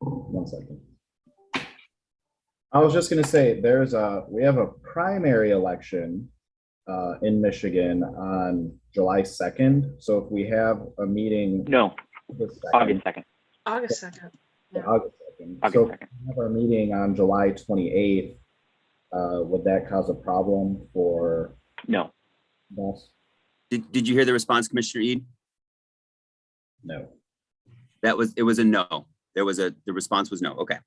1 second. I was just going to say we have a primary election in Michigan on July 2nd. So if we have a meeting. No, August 2nd. August 2nd. Yeah. August 2nd. So if we have our meeting on July 28th, would that cause a problem for? No. Boss? Did you hear the response, Commissioner Eid? No. It was a no. The response was no. Okay.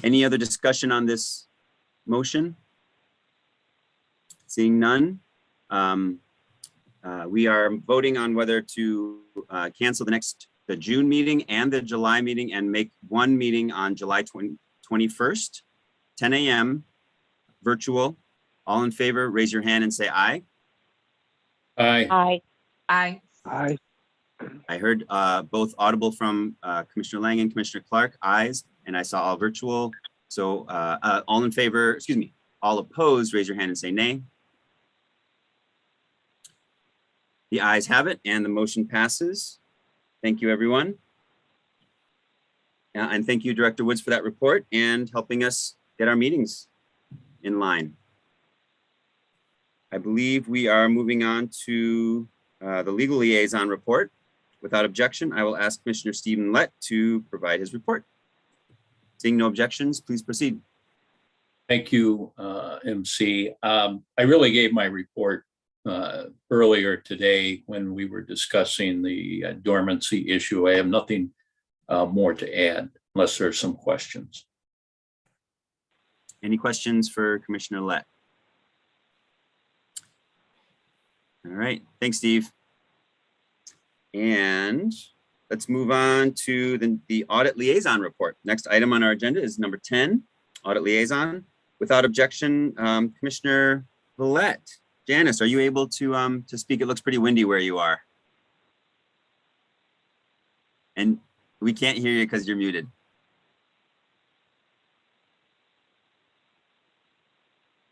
Any other discussion on this motion? Seeing none, we are voting on whether to cancel the June meeting and the July meeting and make one meeting on July 21st, 10 a.m. virtual. All in favor, raise your hand and say aye. Aye. Aye. Aye. Aye. I heard both audible from Commissioner Lang and Commissioner Clark, ayes, and I saw all virtual. So all in favor, all opposed, raise your hand and say nay. The ayes have it and the motion passes. Thank you, everyone. And thank you, Director Woods, for that report and helping us get our meetings in line. I believe we are moving on to the legal liaison report. Without objection, I will ask Commissioner Stephen Lett to provide his report. Seeing no objections, please proceed. Thank you, MC. I really gave my report earlier today when we were discussing the dormancy issue. I have nothing more to add unless there's some questions. Any questions for Commissioner Lett? All right, thanks, Steve. And let's move on to the Audit Liaison report. Next item on our agenda is number 10, Audit Liaison. Without objection, Commissioner Lett. Janice, are you able to speak? It looks pretty windy where you are. And we can't hear you because you're muted.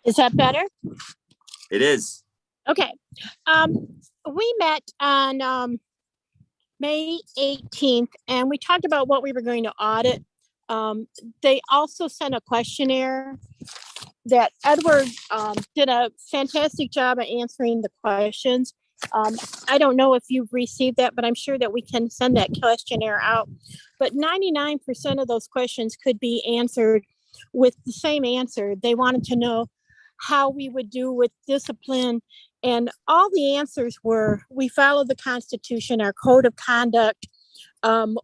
Is that better? It is. Okay. We met on May 18th and we talked about what we were going to audit. They also sent a questionnaire that Edward did a fantastic job at answering the questions. I don't know if you've received that, but I'm sure that we can send that questionnaire out. But 99% of those questions could be answered with the same answer. They wanted to know how we would do with discipline. And all the answers were, we follow the Constitution, our code of conduct.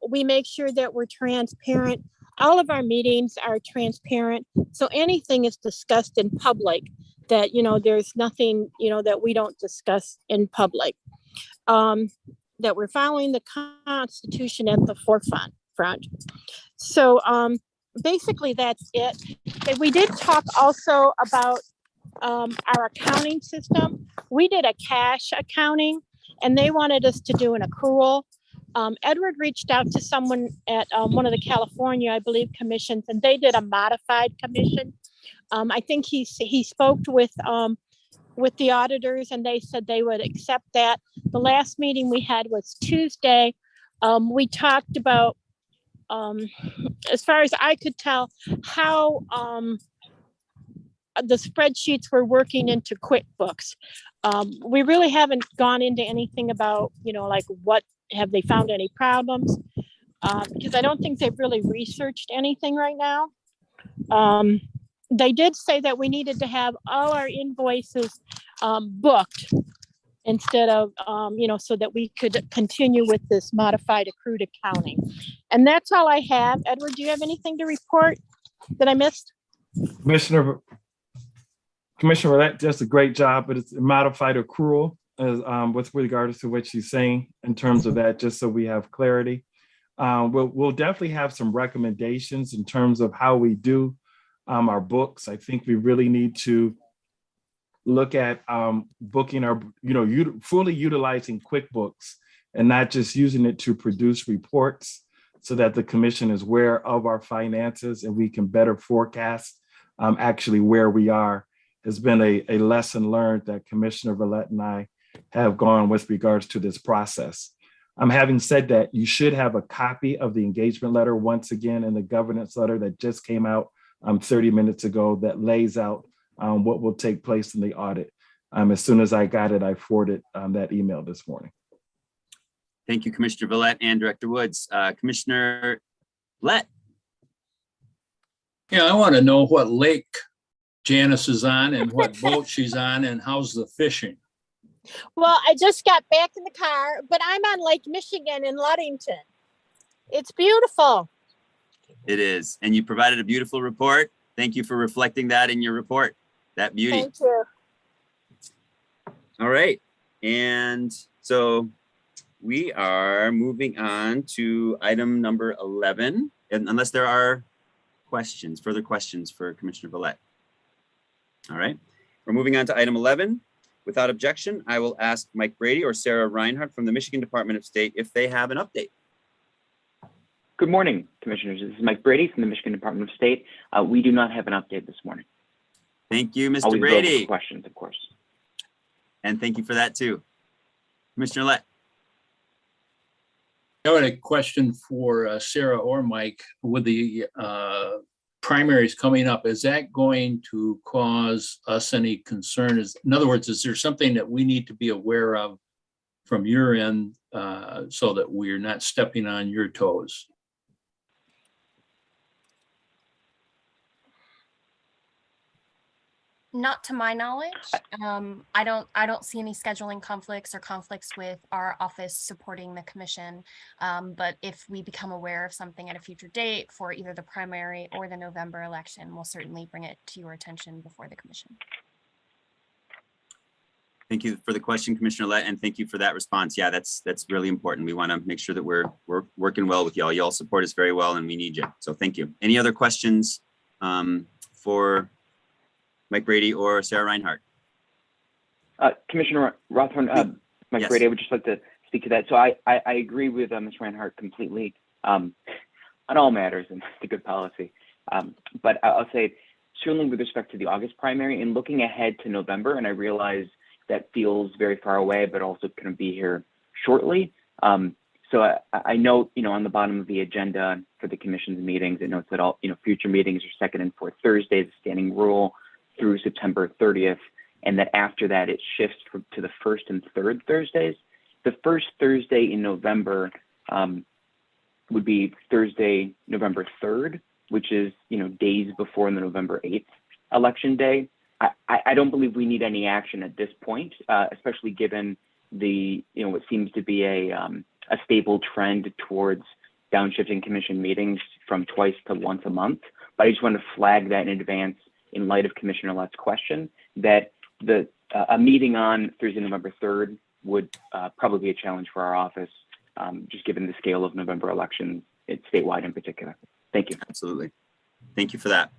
We make sure that we're transparent. All of our meetings are transparent. So anything is discussed in public that, there's nothing, that we don't discuss in public. That we're following the Constitution at the forefront. So basically that's it. And we did talk also about our accounting system. We did a cash accounting and they wanted us to do an accrual. Edward reached out to someone at one of the California, I believe, commissions, and they did a modified commission. I think he spoke with the auditors and they said they would accept that. The last meeting we had was Tuesday. We talked about, as far as I could tell, how the spreadsheets were working into QuickBooks. We really haven't gone into anything about, like what have they found any problems? Because I don't think they've really researched anything right now. They did say that we needed to have all our invoices booked instead of, so that we could continue with this modified accrued accounting. And that's all I have. Edward, do you have anything to report that I missed? Commissioner, that does a great job, but it's a modified accrual with regards to what she's saying in terms of that, just so we have clarity. We'll definitely have some recommendations in terms of how we do our books. I think we really need to look at booking our, fully utilizing QuickBooks and not just using it to produce reports so that the commission is aware of our finances and we can better forecast actually where we are. Has been a lesson learned that Commissioner Villette and I have gone with regards to this process. Having said that, you should have a copy of the engagement letter once again in the governance letter that just came out 30 minutes ago that lays out what will take place in the audit. As soon as I got it, I forwarded that email this morning. Thank you, Commissioner Villette and Director Woods. Commissioner Villette. Yeah, I want to know what lake Janice is on and what boat she's on and how's the fishing. Well, I just got back in the car, but I'm on Lake Michigan in Ludington. It's beautiful. It is. And you provided a beautiful report. Thank you for reflecting that in your report. That beauty. Thank you. All right. And so we are moving on to item number 11, and unless there are questions, further questions for Commissioner Villette. All right. We're moving on to item 11. Without objection, I will ask Mike Brady or Sarah Reinhardt from the Michigan Department of State if they have an update. Good morning, Commissioners. This is Mike Brady from the Michigan Department of State. We do not have an update this morning. Thank you, Mr. Always Brady. available for questions, of course. And thank you for that too. Commissioner Lett. I have a question for Sarah or Mike. With the primaries coming up, is that going to cause us any concern? In other words, is there something that we need to be aware of from your end so that we're not stepping on your toes? Not to my knowledge. I don't see any scheduling conflicts or conflicts with our office supporting the commission. But if we become aware of something at a future date for either the primary or the November election, we'll certainly bring it to your attention before the commission. Thank you for the question, Commissioner Lett, and thank you for that response. Yeah, that's really important. We want to make sure that we're working well with y'all. Y'all support us very well, and we need you. So thank you. Any other questions for Mike Brady or Sarah Reinhardt? Commissioner Rothorn, Mike Yes. Brady, I would just like to speak to that. So I agree with Ms. Reinhardt completely on all matters, and it's a good policy. But I'll say certainly with respect to the August primary and looking ahead to November, and I realize that feels very far away, but also going to be here shortly. So I note, on the bottom of the agenda for the commission's meetings, it notes that all, future meetings are second and fourth Thursdays, standing rule through September 30th. And that after that, it shifts to the first and third Thursdays. The first Thursday in November would be Thursday, November 3rd, which is, days before the November 8th election day. I don't believe we need any action at this point, especially given the, what seems to be a stable trend towards downshifting commission meetings from twice to once a month. But I just want to flag that in advance in light of Commissioner Lett's question that a meeting on Thursday, November 3rd would probably be a challenge for our office, just given the scale of November elections, it's statewide in particular. Thank you. Absolutely. Thank you for that.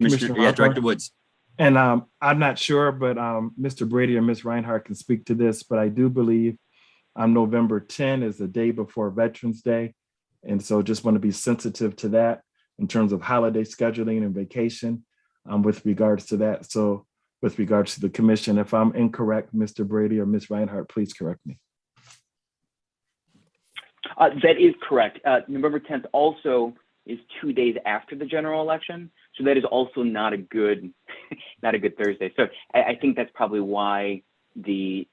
Commissioner Director Woods. And I'm not sure, but Mr. Brady or Ms. Reinhardt can speak to this, but I do believe November 10 is the day before Veterans Day. And so just want to be sensitive to that in terms of holiday scheduling and vacation with regards to that. So with regards to the commission, if I'm incorrect, Mr. Brady or Ms. Reinhardt, please correct me. That is correct. November 10th also is 2 days after the general election. So that is also not a good, not a good Thursday. So I think that's probably why the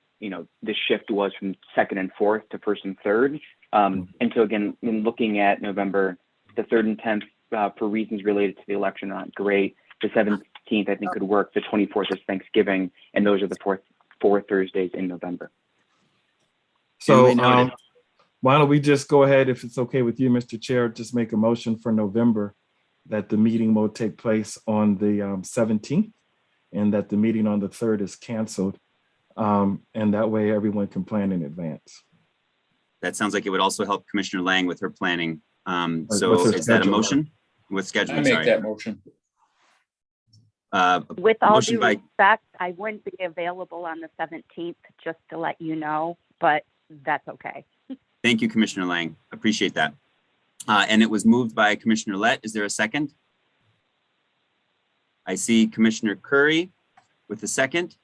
shift was from second and fourth to first and third. And so again, in looking at November, the 3rd and 10th for reasons related to the election are not great. The 17th, I think, could work. The 24th is Thanksgiving, and those are the four Thursdays in November. So why don't we just go ahead, if it's okay with you, Mr. Chair, just make a motion for November that the meeting will take place on the 17th and that the meeting on the 3rd is canceled. And that way everyone can plan in advance. That sounds like it would also help Commissioner Lang with her planning. So is that a motion? With scheduling, I make that motion. With all motion due respect, I wouldn't be available on the 17th, just to let you know, but that's okay. Thank you, Commissioner Lang. Appreciate that. And it was moved by Commissioner Lett. Is there a second? I see Commissioner Curry with the second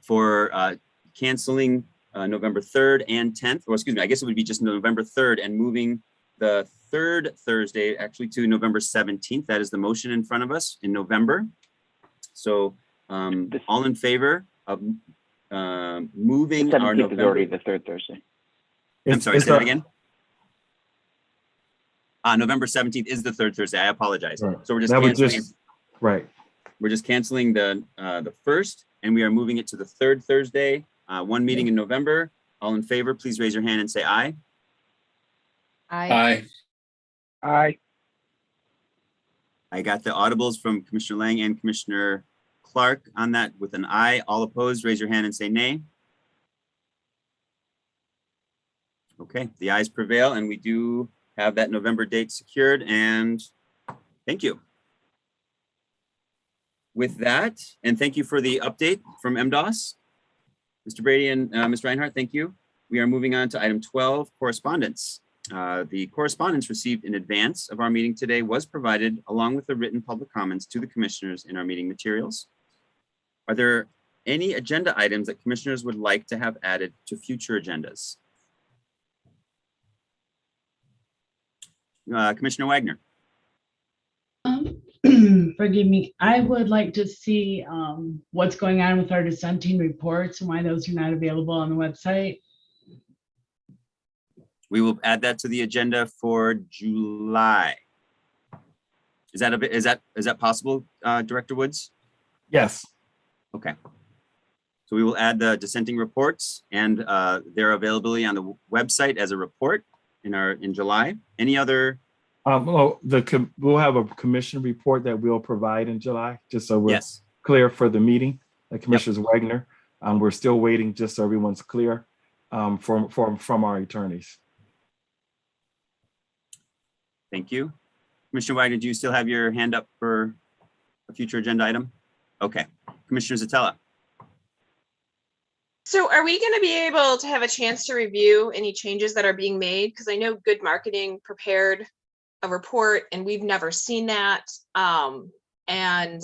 for canceling November 3rd and 10th, or excuse me, I guess it would be just November 3rd and moving the third Thursday actually to November 17th. That is the motion in front of us in November. So all in favor of moving our November. Is already the third Thursday. I'm sorry, say that again. November 17th is the third Thursday. I apologize. Right. So we're just canceling. Right. We're just canceling the first, and we are moving it to the third Thursday. One meeting in November. All in favor, please raise your hand and say aye. Aye. Aye. I got the audibles from Commissioner Lang and Commissioner Clark on that with an aye. All opposed, raise your hand and say nay. Okay, the ayes prevail, and we do have that November date secured, and thank you. With that, and thank you for the update from MDOS. Mr. Brady and Ms. Reinhardt, thank you. We are moving on to item 12, correspondence. The correspondence received in advance of our meeting today was provided along with the written public comments to the commissioners in our meeting materials. Are there any agenda items that commissioners would like to have added to future agendas? Commissioner Wagner. Forgive me. I would like to see what's going on with our dissenting reports and why those are not available on the website. We will add that to the agenda for July. Is that possible, Director Woods? Yes. Okay. So we will add the dissenting reports and their availability on the website as a report in July. Any other? We'll have a commission report that we'll provide in July, just so we're clear for the meeting. Commissioner Wagner, we're still waiting, just so everyone's clear from our attorneys. Thank you. Commissioner Wagner, do you still have your hand up for a future agenda item? Okay. Commissioner Zatella. So are we going to be able to have a chance to review any changes that are being made? Because I know Good Marketing prepared a report and we've never seen that. And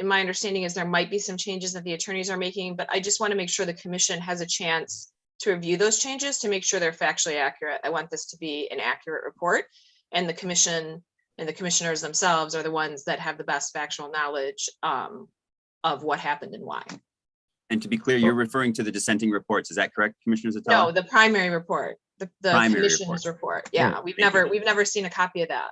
my understanding is there might be some changes that the attorneys are making, but I just want to make sure the commission has a chance to review those changes to make sure they're factually accurate. I want this to be an accurate report, and the commission and the commissioners themselves are the ones that have the best factual knowledge of what happened and why. And to be clear, you're referring to the dissenting reports. Is that correct, Commissioner Zotella? No, the primary report, the Primary commission's report. Yeah, Right. we've Thank you. never seen a copy of that.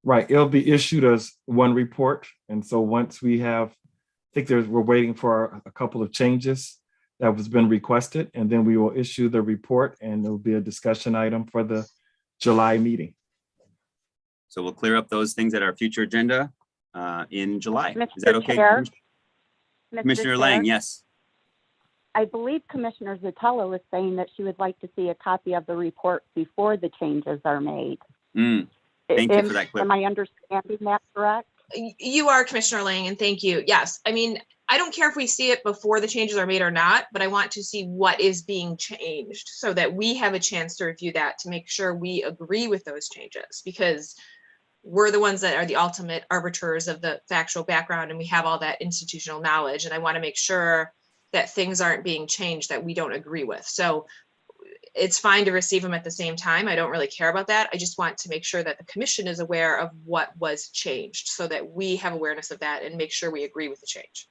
Right, it'll be issued as one report. And so once we have, I think we're waiting for a couple of changes that has been requested, and then we will issue the report, and it'll be a discussion item for the July meeting. So we'll clear up those things at our future agenda in July. Is Mr. that okay? Chair? Commissioner Mr. Lang, Chair, yes. I believe Commissioner Zotella was saying that she would like to see a copy of the report before the changes are made. Thank you for that Am I understanding that correct? You are, Commissioner Lang, and thank you. Yes, I mean, I don't care if we see it before the changes are made or not, but I want to see what is being changed so that we have a chance to review that to make sure we agree with those changes, because we're the ones that are the ultimate arbiters of the factual background, and we have all that institutional knowledge. And I want to make sure that things aren't being changed that we don't agree with. So it's fine to receive them at the same time. I don't really care about that. I just want to make sure that the commission is aware of what was changed so that we have awareness of that and make sure we agree with the change.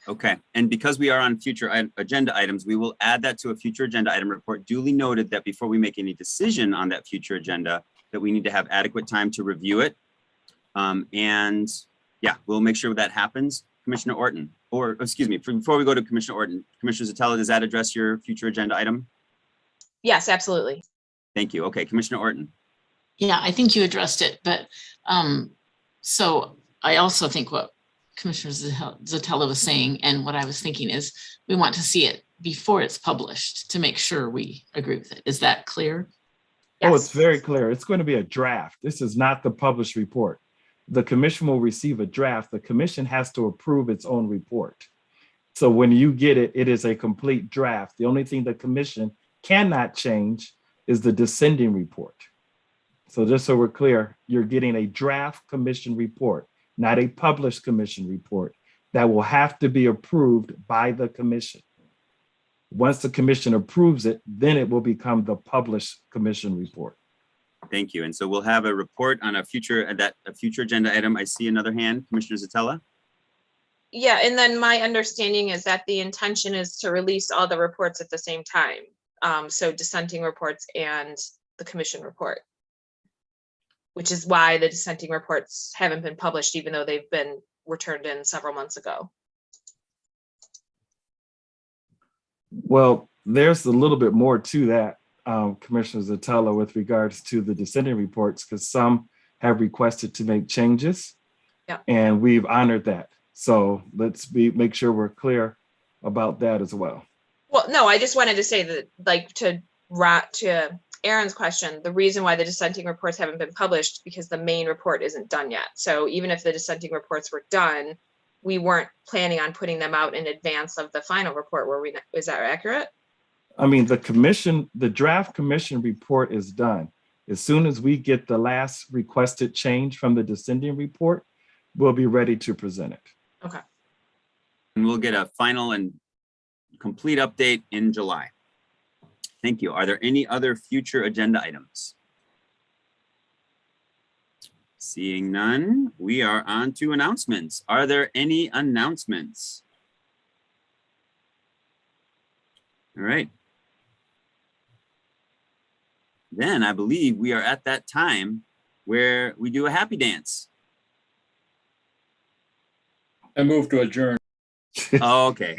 Okay, and because we are on future agenda items, we will add that to a future agenda item report. Duly noted that before we make any decision on that future agenda, that we need to have adequate time to review it. And yeah, we'll make sure that happens. Commissioner Orton, or excuse me, before we go to Commissioner Orton, Commissioner Zotella, does that address your future agenda item? Yes, absolutely. Thank you. Okay, Commissioner Orton. Yeah, I think you addressed it, but so I also think what Commissioner Zotella was saying and what I was thinking is we want to see it before it's published to make sure we agree with it. Is that clear? Yes. Oh, it's very clear. It's going to be a draft. This is not the published report. The commission will receive a draft. The commission has to approve its own report. So when you get it, it is a complete draft. The only thing the commission cannot change is the descending report. So just so we're clear, you're getting a draft commission report, not a published commission report that will have to be approved by the commission. Once the commission approves it, then it will become the published commission report. Thank you. And so we'll have a report on a future agenda item. I see another hand, Commissioner Zotella. Yeah, and then my understanding is that the intention is to release all the reports at the same time. So dissenting reports and the commission report, which is why the dissenting reports haven't been published, even though were turned in several months ago. Well, there's a little bit more to that, Commissioner Zotella, with regards to the dissenting reports, because some have requested to make changes, and we've honored that. So let's make sure we're clear about that as well. Well, no, I just wanted to say that, like, to Aaron's question, the reason why the dissenting reports haven't been published because the main report isn't done yet. So even if the dissenting reports were done, we weren't planning on putting them out in advance of the final report. Is that accurate? I mean, the draft commission report is done. As soon as we get the last requested change from the dissenting report, we'll be ready to present it. Okay. And we'll get a final and complete update in July. Thank you. Are there any other future agenda items? Seeing none, we are on to announcements. Are there any announcements? All right. Then I believe we are at that time where we do a happy dance. I move to adjourn. Oh, okay.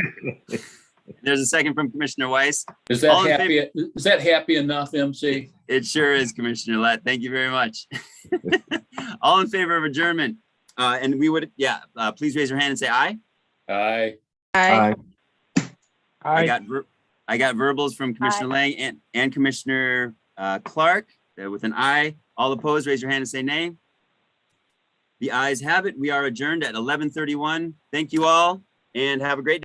There's a second from Commissioner Weiss. Is that happy enough, MC? It sure is, Commissioner Lett. Thank you very much. All in favor of adjournment? And we would, please raise your hand and say aye. Aye. Aye. I got verbals from Commissioner Lang and Commissioner Clark with an aye. All opposed, raise your hand and say nay. The ayes have it. We are adjourned at 11:31. Thank you all and have a great day.